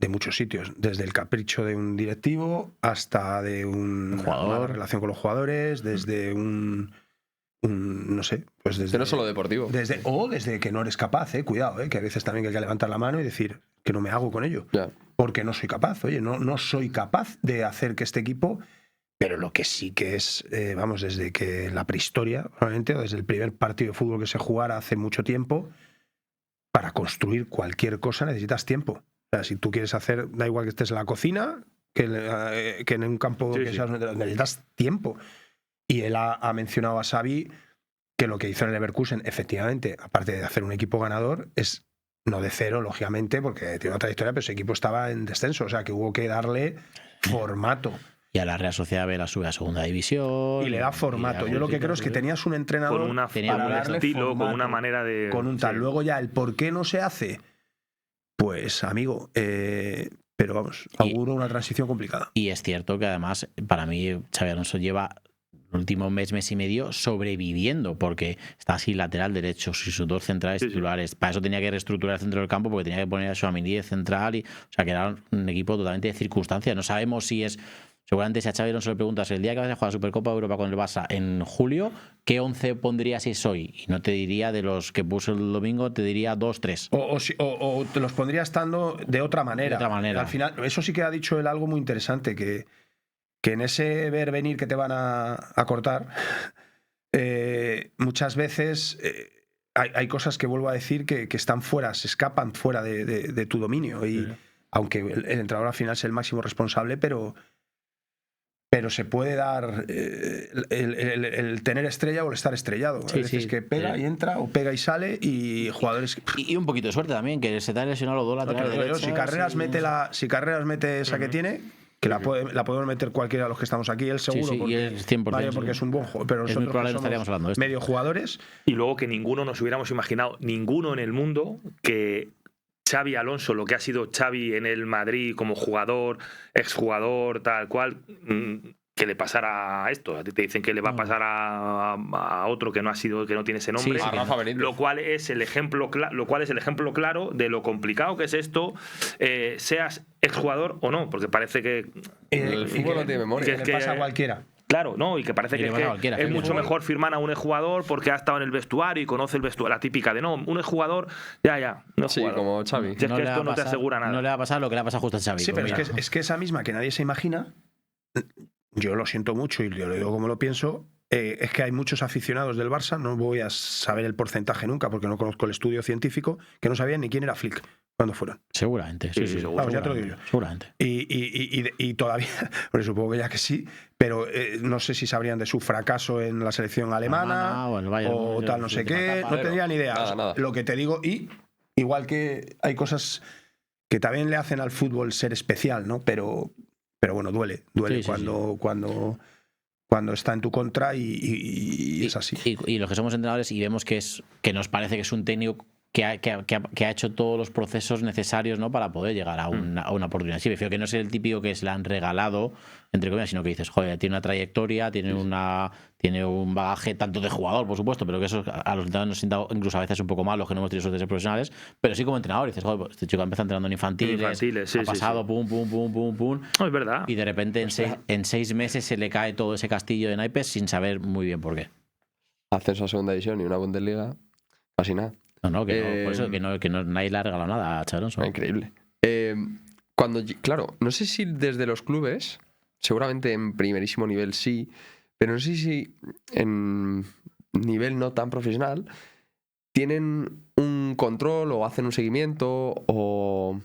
de muchos sitios, desde el capricho de un directivo hasta de una relación con los jugadores, desde no sé, pues desde... Pero no solo deportivo. Desde que no eres capaz, cuidado, que a veces también hay que levantar la mano y decir que no me hago con ello, porque no soy capaz, no soy capaz de hacer que este equipo, pero lo que sí que es, desde que la prehistoria, probablemente, o desde el primer partido de fútbol que se jugara hace mucho tiempo, para construir cualquier cosa necesitas tiempo. O sea, si tú quieres hacer, da igual que estés en la cocina, que en un campo necesitas tiempo. Y él ha mencionado a Xavi que lo que hizo en el Leverkusen, efectivamente, aparte de hacer un equipo ganador, es no de cero, lógicamente, porque tiene una trayectoria, pero ese equipo estaba en descenso, o sea, que hubo que darle formato. Y a la Real Sociedad B la sube a segunda división. Y le da formato. Yo lo que creo es que tenías un entrenador con un estilo, formato, con una manera de... Con un tal. Luego ya el por qué no se hace... Pues, amigo, pero vamos, auguro una transición complicada. Y es cierto que además, para mí, Xabi Alonso lleva el último mes y medio sobreviviendo, porque está así lateral derecho, y sus 2 centrales titulares. Para eso tenía que reestructurar el centro del campo, porque tenía que poner a Tchouaméni de central. O sea, que era un equipo totalmente de circunstancias. No sabemos si es... Seguramente si a Xabi Alonso le preguntas el día que vas a jugar la Supercopa de Europa con el Barça en julio, ¿qué 11 pondrías si hoy? Y no te diría de los que puso el domingo, te diría 2, 3. O te los pondría estando de otra manera. De otra manera. Al final, eso sí que ha dicho él algo muy interesante, que en ese ver venir que te van a cortar, muchas veces hay cosas que vuelvo a decir que están fuera, se escapan fuera de tu dominio. Y aunque el entrenador al final es el máximo responsable, pero pero se puede dar el tener estrella o el estar estrellado. Sí, Hay veces que pega y entra, o pega y sale, y jugadores... Y un poquito de suerte también, que se te ha lesionado los dos laterales derechos. Si Carreras mete esa que tiene, que la podemos meter cualquiera de los que estamos aquí, él seguro, y porque, es 100%, vale, porque es un buen jugador, pero nosotros probable que estaríamos hablando de esto. medio jugadores. Y luego que ninguno nos hubiéramos imaginado, ninguno en el mundo, que Xabi Alonso, lo que ha sido Xavi en el Madrid como jugador, exjugador, tal cual, que le pasara esto. A ti te dicen que le va a pasar a otro que no ha sido, que no tiene ese nombre, a Rafa Benítez. lo cual es el ejemplo claro de lo complicado que es esto, seas exjugador o no, porque parece que el fútbol no tiene memoria. Que le pasa a cualquiera. Claro, ¿no? Y que parece que es mucho mejor firmar a un exjugador porque ha estado en el vestuario y conoce el vestuario. La típica de no, un exjugador, no es sí, jugador. como Xavi. Si es que esto no te asegura nada. No le va a pasar lo que le ha pasado justo a Xavi. Sí, pero es que esa misma que nadie se imagina, yo lo siento mucho y yo lo digo como lo pienso, es que hay muchos aficionados del Barça, no voy a saber el porcentaje nunca porque no conozco el estudio científico, que no sabían ni quién era Flick cuando fueron. Seguramente, sí, seguro. Vamos, ya te lo digo yo. Seguramente. Y todavía, porque supongo que ya que sí, pero no sé si sabrían de su fracaso en la selección alemana o tal, no sé qué, no tendría ni idea. Nada. Lo que te digo, y igual que hay cosas que también le hacen al fútbol ser especial, ¿no? Pero bueno, duele cuando está en tu contra y es así. Y los que somos entrenadores y vemos que nos parece que es un técnico que ha hecho todos los procesos necesarios, ¿no? Para poder llegar a una oportunidad. Sí, prefiero que no sea el típico que se le han regalado, entre comillas, sino que dices, joder, tiene una trayectoria, tiene un bagaje tanto de jugador, por supuesto, pero que eso a los entrenadores nos sienta incluso a veces un poco mal, los que no hemos tenido suerte de ser profesionales, pero sí como entrenador, dices, joder, este chico ha empezado entrenando en infantiles, ha pasado pum. No, es verdad. Y de repente en 6 meses se le cae todo ese castillo de naipes sin saber muy bien por qué. Ascenso a segunda división y una Bundesliga, casi nada. No, por eso que nadie le ha regalado nada a Xabi Alonso. Increíble. Claro, no sé si desde los clubes, seguramente en primerísimo nivel sí, pero no sé si en nivel no tan profesional tienen un control o hacen un seguimiento o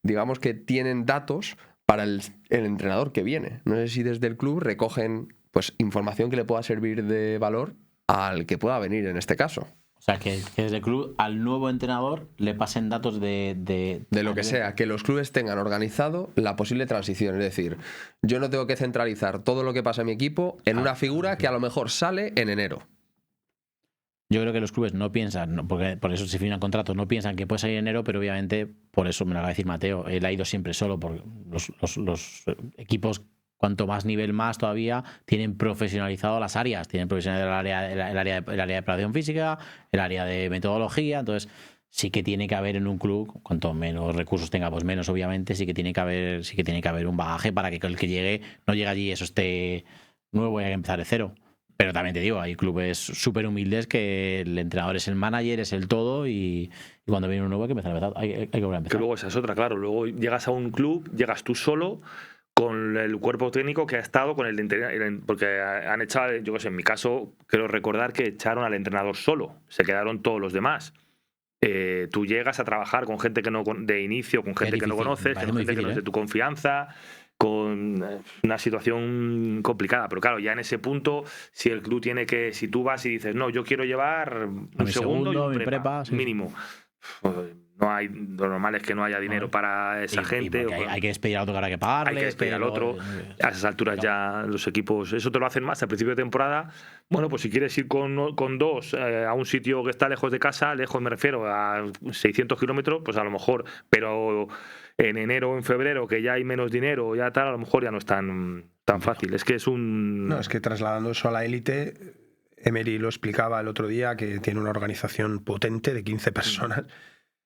digamos que tienen datos para el entrenador que viene. No sé si desde el club recogen pues información que le pueda servir de valor al que pueda venir en este caso. O sea, que desde el club al nuevo entrenador le pasen datos de lo que sea, que los clubes tengan organizado la posible transición. Es decir, yo no tengo que centralizar todo lo que pasa en mi equipo en una figura que a lo mejor sale en enero. Yo creo que los clubes no piensan, porque por eso se firman contratos, no piensan que puede salir en enero, pero obviamente, por eso me lo va a decir Mateo, él ha ido siempre solo, porque los equipos, cuanto más nivel más todavía, tienen profesionalizado las áreas. Tienen profesionalizado el área de preparación física, el área de metodología. Entonces, sí que tiene que haber en un club, cuanto menos recursos tenga, pues menos, obviamente, sí que tiene que haber un bagaje para que el que llegue no llegue allí, eso esté nuevo y hay que empezar de cero. Pero también te digo, hay clubes súper humildes que el entrenador es el manager, es el todo, y cuando viene uno nuevo hay que empezar. Hay que volver a empezar. Que luego esa es otra, claro. Luego llegas a un club, llegas tú solo, con el cuerpo técnico que ha estado con porque han echado, yo qué sé, en mi caso, quiero recordar que echaron al entrenador solo, se quedaron todos los demás. Tú llegas a trabajar con gente que no de inicio, con gente que no conoces, con gente que no es de tu confianza, con una situación complicada. Pero claro, ya en ese punto, si el club si tú vas y dices, no, yo quiero llevar un segundo y un prepa, mínimo. Lo normal es que no haya dinero para esa gente. Hay que despedir al otro que habrá que pagarle. Hay que despedir al otro. A esas alturas ya los equipos, eso te lo hacen más al principio de temporada. Bueno, pues si quieres ir con dos a un sitio que está lejos de casa, lejos me refiero a 600 kilómetros, pues a lo mejor, pero en enero o en febrero, que ya hay menos dinero, ya tal, a lo mejor ya no es tan fácil. Es que es No, es que trasladando eso a la élite, Emery lo explicaba el otro día, que tiene una organización potente de 15 personas.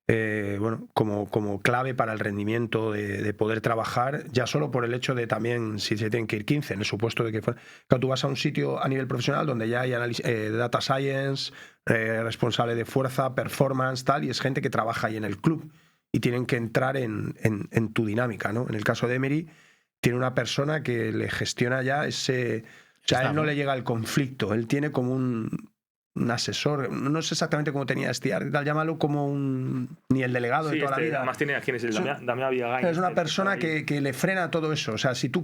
Bueno, como clave para el rendimiento de poder trabajar, ya solo por el hecho de también si se tienen que ir 15, en el supuesto de que claro, tú vas a un sitio a nivel profesional donde ya hay data science, responsable de fuerza, performance, tal, y es gente que trabaja ahí en el club y tienen que entrar en tu dinámica, ¿no? En el caso de Emery, tiene una persona que le gestiona ya ese... O sea, a él no le llega el conflicto, él tiene como un asesor, no sé exactamente cómo tenía Estiar y tal, llámalo como ni el delegado de toda la vida. Además tiene, ¿quién es el Damián Villagain? Es una persona que le frena todo eso. O sea, si tú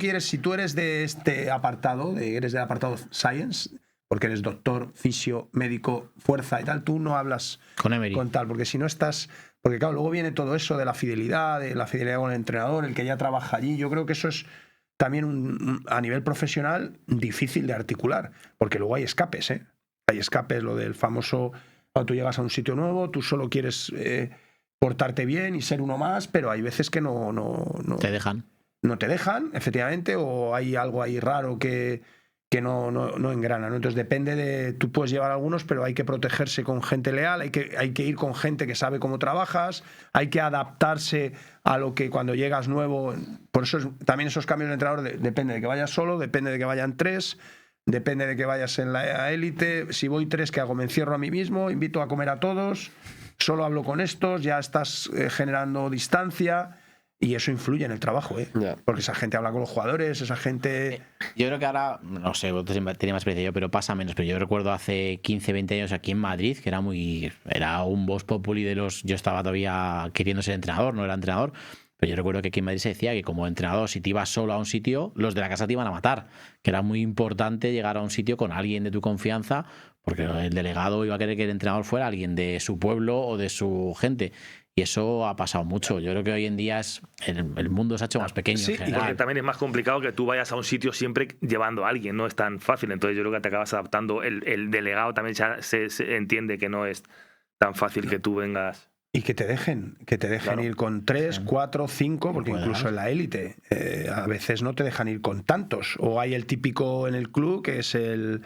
eres de este apartado, eres del apartado Science, porque eres doctor, fisio, médico, fuerza y tal, tú no hablas con tal, porque si no estás... Porque claro, luego viene todo eso de la fidelidad con el entrenador, el que ya trabaja allí. Yo creo que eso es también a nivel profesional difícil de articular, porque luego hay escapes, ¿eh? Hay escapes, lo del famoso, cuando tú llegas a un sitio nuevo, tú solo quieres portarte bien y ser uno más, pero hay veces que no te dejan. No te dejan, efectivamente, o hay algo ahí raro que no engrana, ¿no? Entonces depende de... Tú puedes llevar algunos, pero hay que protegerse con gente leal, hay que ir con gente que sabe cómo trabajas, hay que adaptarse a lo que cuando llegas nuevo... Por eso también esos cambios de entrenador depende de que vayas solo, depende de que vayan 3... Depende de que vayas en la élite. Si voy 3, ¿qué hago? Me encierro a mí mismo, invito a comer a todos, solo hablo con estos, ya estás generando distancia y eso influye en el trabajo, ¿eh? Yeah. Porque esa gente habla con los jugadores, esa gente... Yo creo que ahora, no sé, vosotros tenía más experiencia yo, pero pasa menos. Pero yo recuerdo hace 15, 20 años aquí en Madrid, que era un vox populi de los... Yo estaba todavía queriendo ser entrenador, no era entrenador. Pero yo recuerdo que aquí en Madrid se decía que como entrenador, si te ibas solo a un sitio, los de la casa te iban a matar. Que era muy importante llegar a un sitio con alguien de tu confianza, porque el delegado iba a querer que el entrenador fuera alguien de su pueblo o de su gente. Y eso ha pasado mucho. Yo creo que hoy en día el mundo se ha hecho más pequeño. Sí, en general. y porque también es más complicado que tú vayas a un sitio siempre llevando a alguien, no es tan fácil. Entonces yo creo que te acabas adaptando. El delegado también ya se entiende que no es tan fácil que tú vengas... Y que te dejen claro. Ir con 3, 4, 5, porque incluso en la élite a veces no te dejan ir con tantos. O hay el típico en el club que es el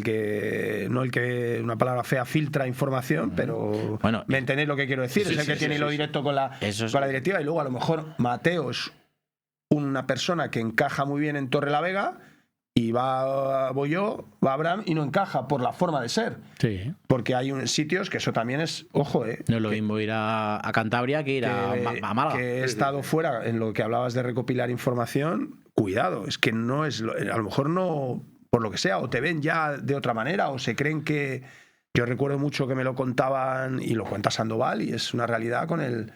que, no el que, una palabra fea, filtra información, pero bueno, ¿me entendéis lo que quiero decir? Es el que tiene hilo directo con la directiva, y luego a lo mejor Mateo es una persona que encaja muy bien en Torrelavega y voy yo, va Abraham y no encaja por la forma de ser. Sí. Porque hay sitios que eso también es, ojo, no es lo mismo ir a Cantabria que ir a Málaga. Que he estado fuera en lo que hablabas de recopilar información, cuidado, es que no es, a lo mejor no, por lo que sea, o te ven ya de otra manera, o se creen que... Yo recuerdo mucho que me lo contaban, y lo cuenta Sandoval, y es una realidad con el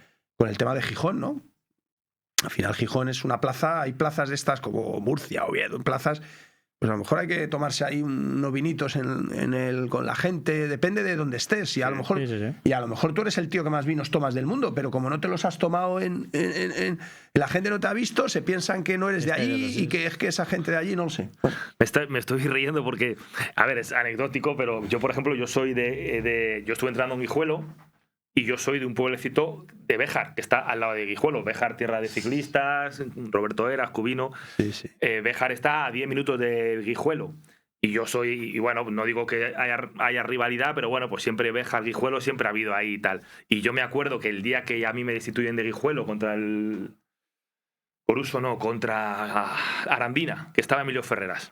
tema de Gijón, ¿no? Al final Gijón es una plaza, hay plazas de estas como Murcia o Oviedo, plazas... Pues a lo mejor hay que tomarse ahí unos vinitos con la gente, depende de dónde estés. Y a lo mejor, y a lo mejor tú eres el tío que más vinos tomas del mundo, pero como no te los has tomado la gente no te ha visto, se piensan que no eres de allí y que es que esa gente de allí no lo sé. Me estoy riendo porque, a ver, es anecdótico, pero yo, por ejemplo, yo soy yo estuve entrando en Guijuelo. Y yo soy de un pueblecito de Béjar, que está al lado de Guijuelo. Béjar, tierra de ciclistas, Roberto Eras, Cubino. Sí, sí. Béjar está a 10 minutos de Guijuelo. Y yo soy, y bueno, no digo que haya rivalidad, pero bueno, pues siempre Béjar, Guijuelo, siempre ha habido ahí y tal. Y yo me acuerdo que el día que a mí me destituyen de Guijuelo contra el... Coruso no, contra Arandina, que estaba Emilio Ferreras.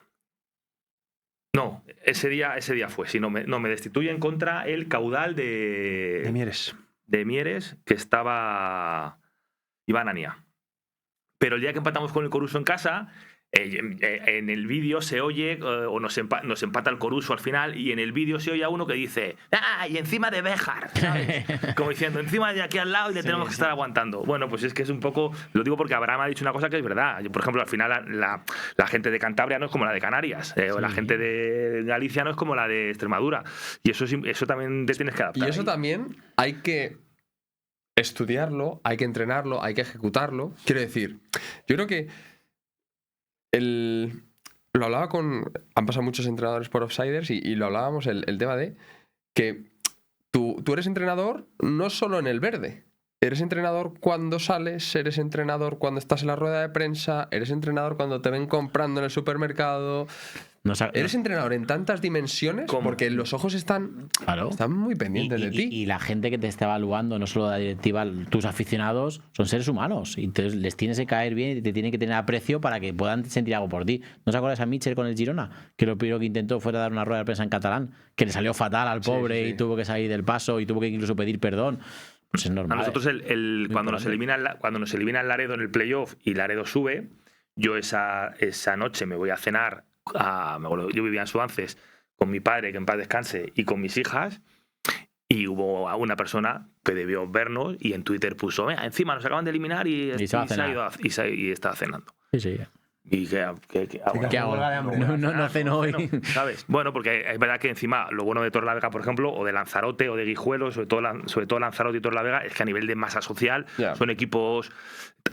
No, ese día fue. Si no me destituyen contra el caudal de Mieres. De Mieres, que estaba Iván Ania. Pero el día que empatamos con el Coruso en casa, en el vídeo se oye, o nos empata el Coruso al final, y en el vídeo se oye a uno que dice ¡ah! Y encima de Béjar, ¿sabes? Como diciendo, encima de aquí al lado y le tenemos que estar aguantando. Bueno, pues es que es un poco, lo digo porque Abraham ha dicho una cosa que es verdad. Por ejemplo, al final la gente de Cantabria no es como la de Canarias, o la gente de Galicia no es como la de Extremadura. Y eso también te tienes que adaptar. Y eso también hay que estudiarlo, hay que entrenarlo, hay que ejecutarlo. Quiero decir, yo creo que lo hablaba han pasado muchos entrenadores por Offsiders y lo hablábamos, el tema de que tú eres entrenador no solo en el verde. Eres entrenador cuando sales, eres entrenador cuando estás en la rueda de prensa, eres entrenador cuando te ven comprando en el supermercado. Eres entrenador en tantas dimensiones porque los ojos están muy pendientes de ti. Y la gente que te está evaluando, no solo la directiva, tus aficionados, son seres humanos. Y entonces les tienes que caer bien y te tienen que tener aprecio para que puedan sentir algo por ti. ¿No os acordáis a Mitchell con el Girona? Que lo primero que intentó fue dar una rueda de prensa en catalán, que le salió fatal al pobre y tuvo que salir del paso y tuvo que incluso pedir perdón. Pues es normal. A nosotros cuando nos eliminan Laredo en el playoff y Laredo sube, yo esa noche me voy a cenar yo vivía en Suances con mi padre, que en paz descanse, y con mis hijas. Y hubo una persona que debió vernos y en Twitter puso, mira, encima nos acaban de eliminar y está cenando. Sí. Sí, ¿Qué hago? huelga de hambre. No ceno hoy. ¿Sabes? Bueno, porque es verdad que encima lo bueno de Torrelavega, por ejemplo, o de Lanzarote o de Guijuelo, sobre todo Lanzarote y Torrelavega, es que a nivel de masa social son equipos.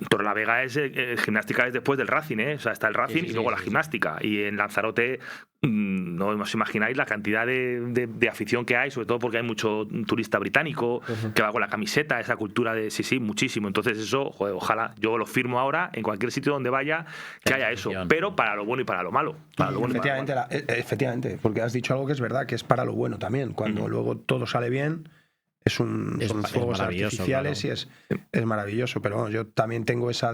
Torrelavega es gimnástica es después del Racing, ¿eh? O sea, está el Racing y luego la gimnástica. Y en Lanzarote no os imagináis la cantidad de afición que hay, sobre todo porque hay mucho turista británico que va con la camiseta, esa cultura de sí, muchísimo. Entonces eso, joder, ojalá, yo lo firmo ahora en cualquier sitio donde vaya que haya eso, pero para lo bueno y para lo malo. Efectivamente, porque has dicho algo que es verdad, que es para lo bueno también. Cuando luego todo sale bien, son fuegos artificiales, claro. Y es maravilloso. Pero bueno, yo también tengo esa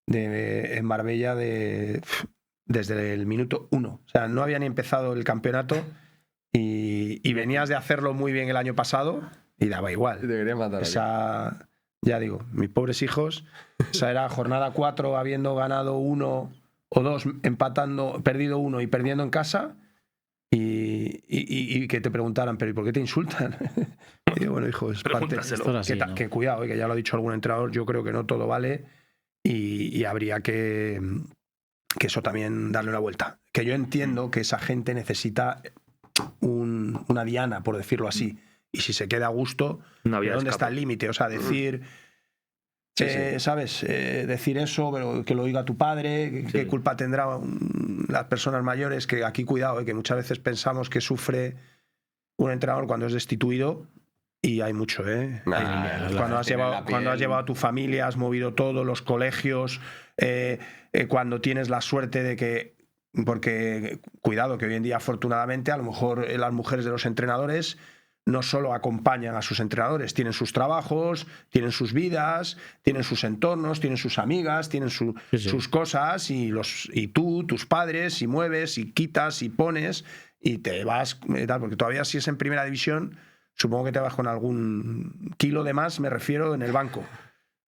en Marbella desde el minuto 1. O sea, no había ni empezado el campeonato y venías de hacerlo muy bien el año pasado y daba igual. Debería matar. Ya digo, mis pobres hijos, esa era jornada 4 habiendo ganado 1 o 2, empatando, perdido 1 y perdiendo en casa y que te preguntaran, pero ¿y por qué te insultan? Y digo, bueno, hijo, es parte. Que cuidado, que ya lo ha dicho algún entrenador, yo creo que no todo vale y habría que eso también darle una vuelta. Que yo entiendo que esa gente necesita una diana, por decirlo así. Y si se queda a gusto, ¿dónde está el límite? O sea, decir, ¿sabes? Decir eso, pero que lo oiga tu padre, ¿qué culpa tendrá las personas mayores? Que aquí, cuidado, que muchas veces pensamos que sufre un entrenador cuando es destituido y hay mucho, cuando has llevado a tu familia, has movido todo, los colegios, cuando tienes la suerte de que... Porque, cuidado, que hoy en día, afortunadamente, a lo mejor las mujeres de los entrenadores no solo acompañan a sus entrenadores, tienen sus trabajos, tienen sus vidas, tienen sus entornos, tienen sus amigas, tienen sus cosas y tú, tus padres, y mueves, y quitas, y pones, y te vas, porque todavía si es en primera división, supongo que te vas con algún kilo de más, me refiero, en el banco,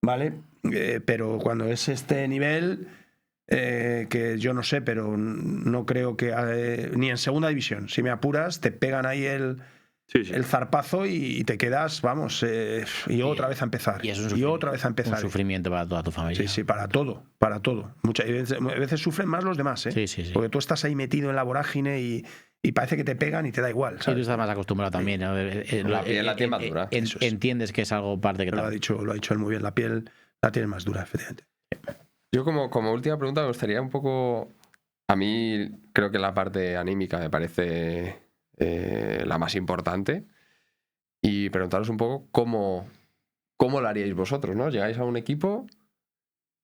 ¿vale? Pero cuando es este nivel... que yo no sé, pero no creo que ni en segunda división, si me apuras, te pegan ahí el zarpazo y te quedas, vamos, y otra vez a empezar. Y otra vez a empezar. Un sufrimiento para toda tu familia. Sí, para todo. Muchas veces sufren más los demás, ¿eh? Sí. Porque tú estás ahí metido en la vorágine y parece que te pegan y te da igual, ¿sabes? Y tú estás más acostumbrado también. La piel la tiene más dura. Entiendes que es algo parte que lo ha dicho él muy bien, la piel la tiene más dura, efectivamente. Yo como última pregunta me gustaría un poco... A mí creo que la parte anímica me parece la más importante. Y preguntaros un poco cómo lo haríais vosotros, ¿no? Llegáis a un equipo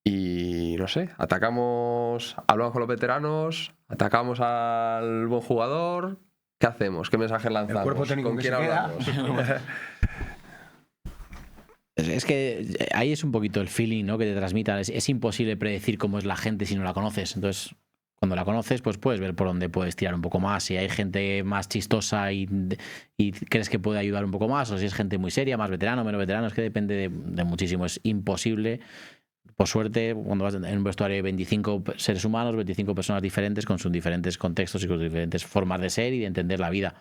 y, no sé, atacamos, hablamos con los veteranos, atacamos al buen jugador. ¿Qué hacemos? ¿Qué mensaje lanzamos? El cuerpo técnico ¿Con quién hablamos? Es que ahí es un poquito el feeling, ¿no?, que te transmita. Es imposible predecir cómo es la gente si no la conoces. Entonces, cuando la conoces, pues puedes ver por dónde puedes tirar un poco más. Si hay gente más chistosa y crees que puede ayudar un poco más, o si es gente muy seria, más veterano, menos veterano, es que depende de muchísimo. Es imposible. Por suerte, cuando vas en un vestuario de 25 seres humanos, 25 personas diferentes, con sus diferentes contextos y con sus diferentes formas de ser y de entender la vida.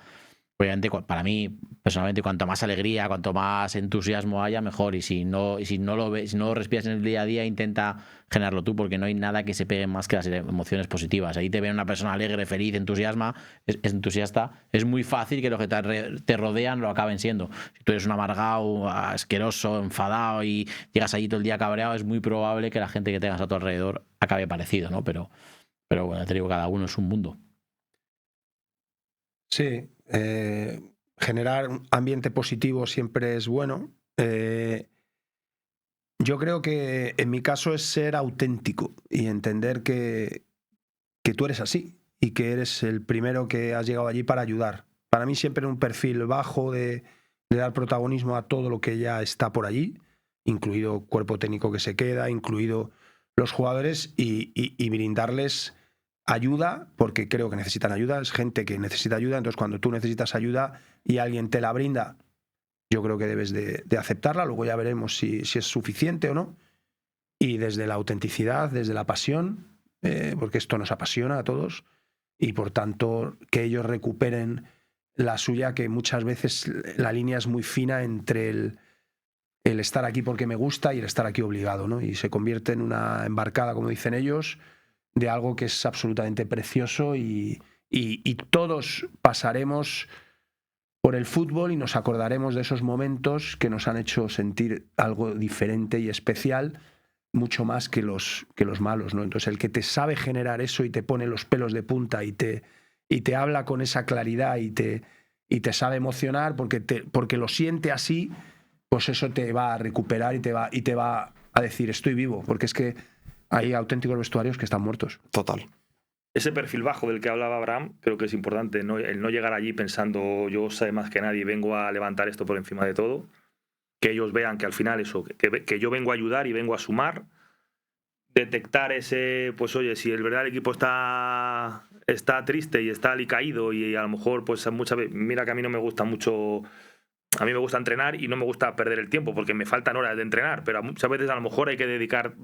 Obviamente, para mí, personalmente, cuanto más alegría, cuanto más entusiasmo haya, mejor. Y si no lo ves, si no lo respiras en el día a día, intenta generarlo tú, porque no hay nada que se pegue más que las emociones positivas. Ahí te ven una persona alegre, feliz, entusiasta. Es muy fácil que los que te rodean lo acaben siendo. Si tú eres un amargado, asqueroso, enfadado y llegas allí todo el día cabreado, es muy probable que la gente que tengas a tu alrededor acabe parecido, ¿no? Pero bueno, te digo, cada uno es un mundo. Sí. Generar un ambiente positivo siempre es bueno. Yo creo que en mi caso es ser auténtico y entender que tú eres así y que eres el primero que has llegado allí para ayudar. Para mí siempre un perfil bajo de dar protagonismo a todo lo que ya está por allí, incluido cuerpo técnico que se queda, incluido los jugadores y brindarles ayuda, porque creo que necesitan ayuda, es gente que necesita ayuda, entonces cuando tú necesitas ayuda y alguien te la brinda, yo creo que debes de aceptarla, luego ya veremos si es suficiente o no, y desde la autenticidad, desde la pasión, porque esto nos apasiona a todos, y por tanto que ellos recuperen la suya, que muchas veces la línea es muy fina entre el estar aquí porque me gusta y el estar aquí obligado, ¿no? Y se convierte en una embarcada, como dicen ellos, de algo que es absolutamente precioso y todos pasaremos por el fútbol y nos acordaremos de esos momentos que nos han hecho sentir algo diferente y especial, mucho más que los malos, ¿no? Entonces el que te sabe generar eso y te pone los pelos de punta y te habla con esa claridad y te sabe emocionar porque lo siente así, pues eso te va a recuperar y te va a decir estoy vivo, porque es que hay auténticos vestuarios que están muertos. Total. Ese perfil bajo del que hablaba Abraham, creo que es importante, ¿no? El no llegar allí pensando yo sé más que nadie y vengo a levantar esto por encima de todo. Que ellos vean que al final eso, que yo vengo a ayudar y vengo a sumar. Detectar ese, pues oye, si el verdad el equipo está triste y está alicaído y a lo mejor pues muchas veces, mira que a mí no me gusta mucho, a mí me gusta entrenar y no me gusta perder el tiempo porque me faltan horas de entrenar, pero muchas veces a lo mejor hay que dedicar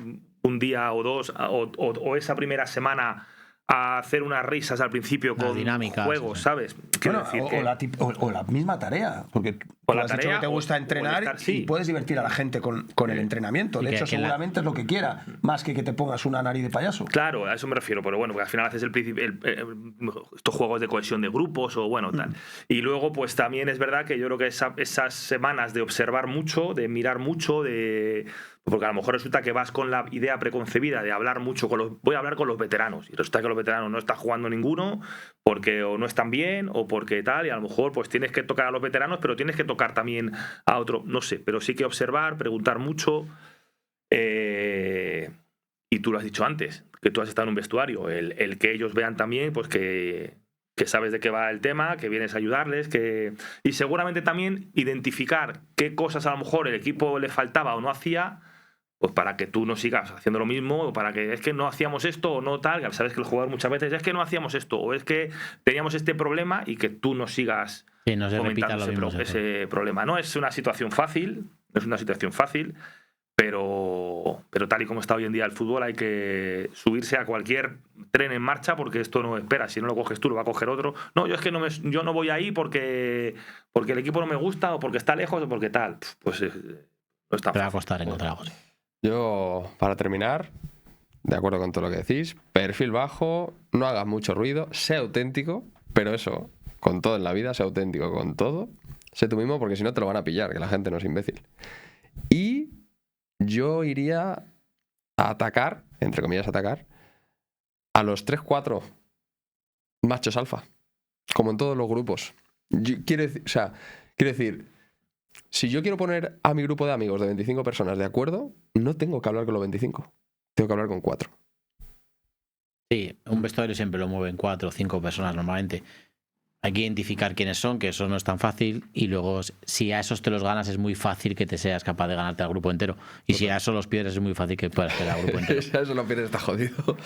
un día o dos o esa primera semana a hacer unas risas al principio con dinámicas, juegos, ¿sabes? Bueno, o la misma tarea, porque tú has dicho que te gusta entrenar y puedes divertir a la gente con el entrenamiento. De hecho, seguramente es lo que quiera, más que te pongas una nariz de payaso. Claro, a eso me refiero, pero bueno, porque al final haces estos juegos de cohesión de grupos o bueno, tal. Y luego, pues también es verdad que yo creo que esas semanas de observar mucho, de mirar mucho, porque a lo mejor resulta que vas con la idea preconcebida de hablar mucho voy a hablar con los veteranos, y resulta que los veteranos no están jugando ninguno porque o no están bien o porque tal, y a lo mejor pues tienes que tocar a los veteranos, pero tienes que tocar también a otro, no sé, pero sí que observar, preguntar mucho, y tú lo has dicho antes, que tú has estado en un vestuario, el que ellos vean también pues que sabes de qué va el tema, que vienes a ayudarles, y seguramente también identificar qué cosas a lo mejor el equipo le faltaba o no hacía, pues para que tú no sigas haciendo lo mismo, o para que es que no hacíamos esto o no tal, sabes que el jugador muchas veces es que no hacíamos esto, o es que teníamos este problema y que tú no sigas comentando ese problema. No es una situación fácil, pero tal y como está hoy en día el fútbol hay que subirse a cualquier tren en marcha porque esto no espera, si no lo coges tú lo va a coger otro. No, yo es que yo no voy ahí porque el equipo no me gusta o porque está lejos o porque tal. Pues no está fácil. Te va a costar encontrar algo. Yo, para terminar, de acuerdo con todo lo que decís, perfil bajo, no hagas mucho ruido, sé auténtico, pero eso, con todo en la vida, sé auténtico con todo, sé tú mismo porque si no te lo van a pillar, que la gente no es imbécil. Y yo iría a atacar, entre comillas atacar, a los 3-4 machos alfa, como en todos los grupos. Quiero decir, si yo quiero poner a mi grupo de amigos de 25 personas de acuerdo, no tengo que hablar con los 25, tengo que hablar con 4. Sí, un vestuario siempre lo mueven 4 o 5 personas normalmente. Hay que identificar quiénes son, que eso no es tan fácil, y luego si a esos te los ganas es muy fácil que te seas capaz de ganarte al grupo entero. Y si a eso los pierdes es muy fácil que puedas perder al grupo entero. Si a eso lo pierdes está jodido.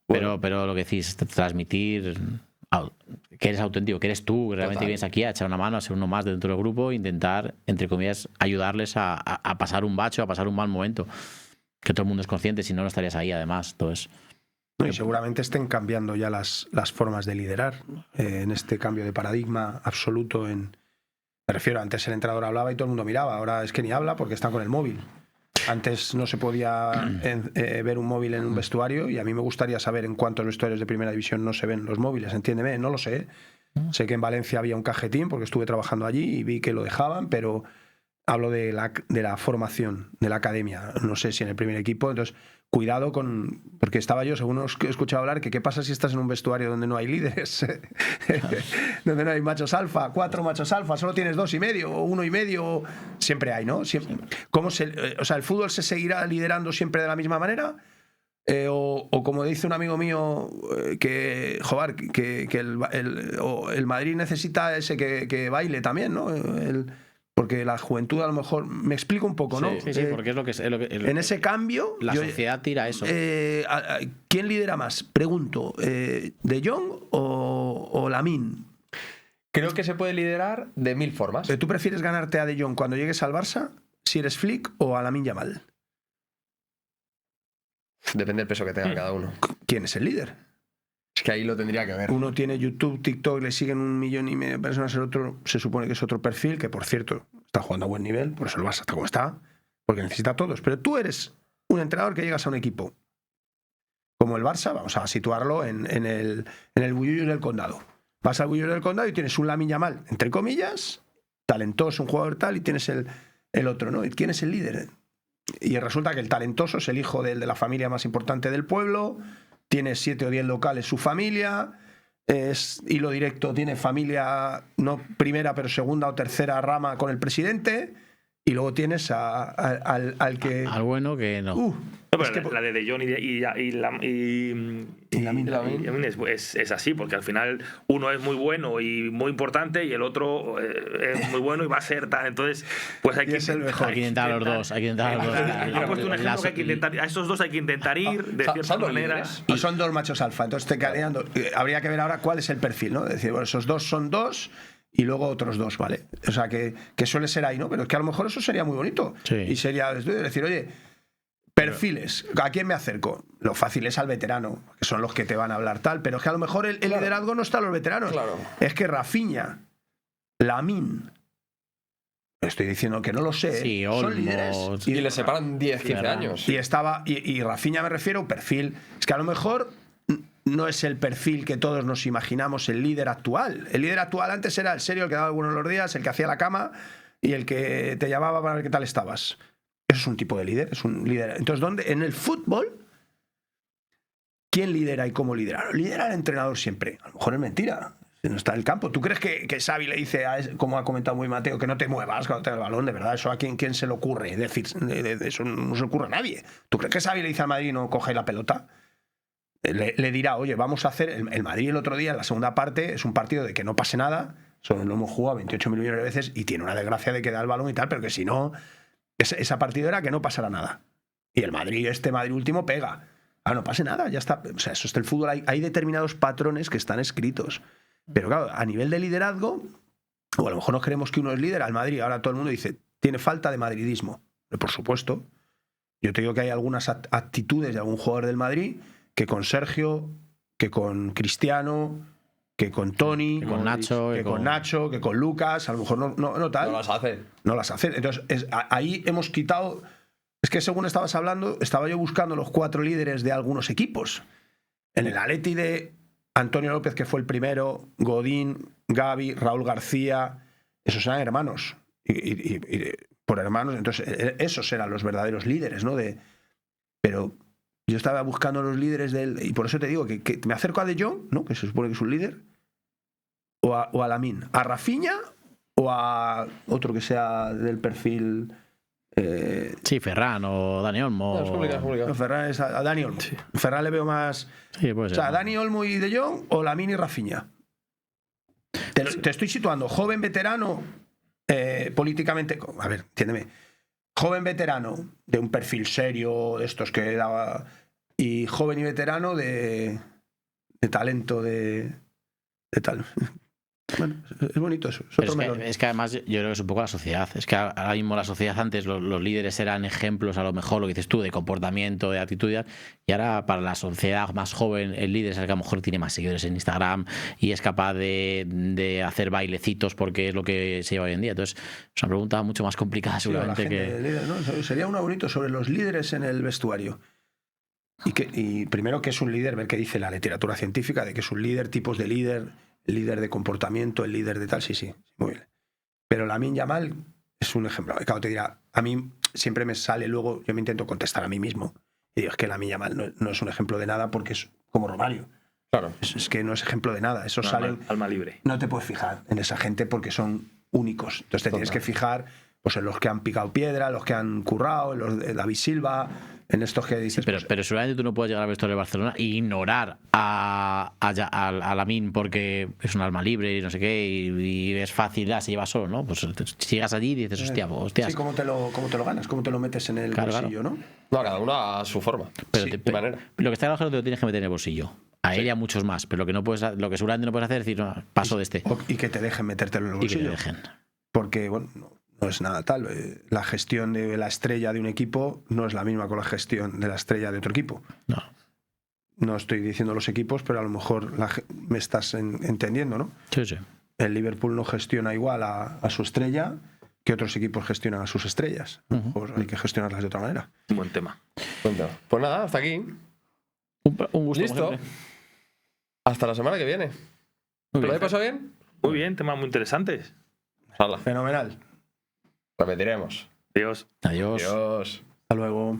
Bueno. Pero lo que decís, transmitir que eres auténtico, que eres tú, que realmente vienes aquí a echar una mano, a ser uno más dentro del grupo e intentar, entre comillas, ayudarles a pasar un bache o a pasar un mal momento. Que todo el mundo es consciente, si no, no estarías ahí además. Entonces, y seguramente estén cambiando ya las formas de liderar en este cambio de paradigma absoluto. Me refiero, antes el entrenador hablaba y todo el mundo miraba, ahora es que ni habla porque están con el móvil. Antes no se podía ver un móvil en un vestuario, y a mí me gustaría saber en cuántos vestuarios de primera división no se ven los móviles, entiéndeme, no lo sé. Sé que en Valencia había un cajetín porque estuve trabajando allí y vi que lo dejaban, pero hablo de la formación, de la academia, no sé si en el primer equipo. Entonces, cuidado porque estaba yo, según os he escuchado hablar, que qué pasa si estás en un vestuario donde no hay líderes, donde no hay machos alfa, 4 machos alfa, solo tienes 2,5 o 1,5, siempre hay, ¿no? ¿Cómo el fútbol se seguirá liderando siempre de la misma manera? O como dice un amigo mío, que el Madrid necesita ese que baile también, ¿no? Porque la juventud, a lo mejor, me explico un poco, ¿no? Sí, porque es lo que en ese cambio, la sociedad tira eso. ¿Quién lidera más? Pregunto, ¿De Jong o Lamine? Creo que se puede liderar de 1000 formas. ¿Tú prefieres ganarte a De Jong cuando llegues al Barça, si eres Flick, o a Lamine Yamal? Depende del peso que tenga cada uno. ¿Quién es el líder? Es que ahí lo tendría que ver. Uno tiene YouTube, TikTok, le siguen 1,5 millones de personas, el otro se supone que es otro perfil, que por cierto está jugando a buen nivel, por eso el Barça está como está, porque necesita a todos. Pero tú eres un entrenador que llegas a un equipo como el Barça, vamos a situarlo en el Bullullos del Condado. Vas al Bullullos del Condado y tienes un Lamine Yamal, entre comillas, talentoso, un jugador tal, y tienes el otro, ¿no? ¿Y quién es el líder? Y resulta que el talentoso es el hijo de la familia más importante del pueblo, tiene 7 o 10 locales su familia, es hilo directo, tiene familia, no primera, pero segunda o tercera rama con el presidente, y luego tienes al que... Al bueno que no. No, pero es que la de Jong y Lamine es así, porque al final uno es muy bueno y muy importante y el otro es muy bueno y va a ser tal. Entonces, pues hay que intentar a los dos. Hay que intentar a los dos. Ha puesto un ejemplo que hay que intentar. A esos dos hay que intentar ir de cierta manera. Y son 2 machos alfa. Entonces habría que ver ahora cuál es el perfil, ¿no? Es decir, bueno, esos 2 son 2 y luego otros 2, ¿vale? O sea, que suele ser ahí, ¿no? Pero es que a lo mejor eso sería muy bonito. Sí. Y sería decir, oye, perfiles, ¿a quién me acerco? Lo fácil es al veterano, que son los que te van a hablar tal, pero es que a lo mejor el liderazgo no está en los veteranos. Claro. Es que Rafinha, Lamine, estoy diciendo que no lo sé, sí, son líderes. Y le separan 10, 15 años. Y Rafinha me refiero a un perfil. Es que a lo mejor no es el perfil que todos nos imaginamos el líder actual. El líder actual antes era el serio, el que daba algunos los días, el que hacía la cama y el que te llamaba para ver qué tal estabas. Eso es un tipo de líder, es un líder. Entonces, ¿dónde? En el fútbol, ¿quién lidera y cómo lidera? Lidera el entrenador siempre. A lo mejor es mentira. No está en el campo. ¿Tú crees que Xavi le dice, como ha comentado muy Mateo, que no te muevas cuando tenga el balón? De verdad, ¿eso a quién se le ocurre? Es decir, eso no se le ocurre a nadie. ¿Tú crees que Xavi le dice al Madrid no coge la pelota? Le dirá, oye, vamos a hacer... El Madrid el otro día, en la segunda parte, es un partido de que no pase nada. Solo lo hemos jugado 28 millones de veces y tiene una desgracia de que da el balón y tal, pero que si no... Esa partida era que no pasara nada. Y el Madrid último pega. No pase nada, ya está. O sea, eso es el fútbol. Hay determinados patrones que están escritos. Pero claro, a nivel de liderazgo, o a lo mejor nos creemos que uno es líder al Madrid. Ahora todo el mundo dice, tiene falta de madridismo. Pero por supuesto. Yo te digo que hay algunas actitudes de algún jugador del Madrid que con Sergio, que con Cristiano, que con Toni, que con Nacho, que con Lucas, a lo mejor no tal. No las hace. No las hace. Entonces, ahí hemos quitado... Es que según estabas hablando, estaba yo buscando los 4 líderes de algunos equipos. En el Atleti de Antonio López, que fue el primero, Godín, Gavi, Raúl García, esos eran hermanos. Y por hermanos, entonces esos eran los verdaderos líderes, ¿no? Pero yo estaba buscando los líderes del... Y por eso te digo que me acerco a De Jong, ¿no? Que se supone que es un líder, o a Lamine. ¿A Rafinha o a otro que sea del perfil... Sí, Ferran o Dani Olmo. No, es complicado. No, Ferran es a Dani Olmo. Sí. Ferran le veo más... Sí, puede ser. O sea, Dani Olmo y De Jong o Lamine y Rafinha. Te estoy situando. Joven veterano, políticamente... A ver, entiéndeme. Joven veterano de un perfil serio, de estos que daba... Y joven y veterano de talento, de tal... Bueno, es bonito eso. Es que además yo creo que es un poco la sociedad. Es que ahora mismo la sociedad, antes los líderes eran ejemplos, a lo mejor lo que dices tú, de comportamiento, de actitud, y ahora para la sociedad más joven el líder es el que a lo mejor tiene más seguidores en Instagram y es capaz de hacer bailecitos porque es lo que se lleva hoy en día. Entonces es una pregunta mucho más complicada seguramente que... Líder, ¿no? Sería una bonito sobre los líderes en el vestuario. Y primero, ¿qué es un líder? Ver qué dice la literatura científica de que es un líder, tipos de líder, el líder de comportamiento, el líder de tal, sí, muy bien. Pero Lamine Yamal es un ejemplo. Claro, te dirá, a mí siempre me sale luego, yo me intento contestar a mí mismo, y digo, es que Lamine Yamal no es un ejemplo de nada porque es como Romario. Claro. Es que no es ejemplo de nada. Eso sale... Alma libre. No te puedes fijar en esa gente porque son únicos. Entonces te tienes que fijar pues, en los que han picado piedra, los que han currado, en los de David Silva... En estos que dices, sí, pero seguramente tú no puedes llegar al vestuario de Barcelona e ignorar a Lamine porque es un alma libre y no sé qué, y es fácil, se lleva solo, ¿no? Pues si llegas allí y dices, hostia. Sí, ¿cómo te lo ganas? ¿Cómo te lo metes en el bolsillo, claro. ¿no? No, cada uno a su forma. Pero de manera. Lo que está claro es que te lo tienes que meter en el bolsillo. A él y a muchos más. Pero lo que seguramente no puedes hacer es decir, no, paso de este. Y que te dejen metértelo en el bolsillo. Y que te dejen. Porque, bueno, no es nada tal. La gestión de la estrella de un equipo no es la misma con la gestión de la estrella de otro equipo. No. no estoy diciendo los equipos, pero a lo mejor me estás entendiendo, ¿no? Sí, sí. El Liverpool no gestiona igual a su estrella que otros equipos gestionan a sus estrellas. Pues hay que gestionarlas de otra manera. Un buen tema. Pues nada, hasta aquí. Un gusto. Listo. Hasta la semana que viene. ¿Lo habéis pasado bien? Muy bien, temas muy interesantes. Hala. Fenomenal. Repetiremos. Adiós. Adiós. Adiós. Hasta luego.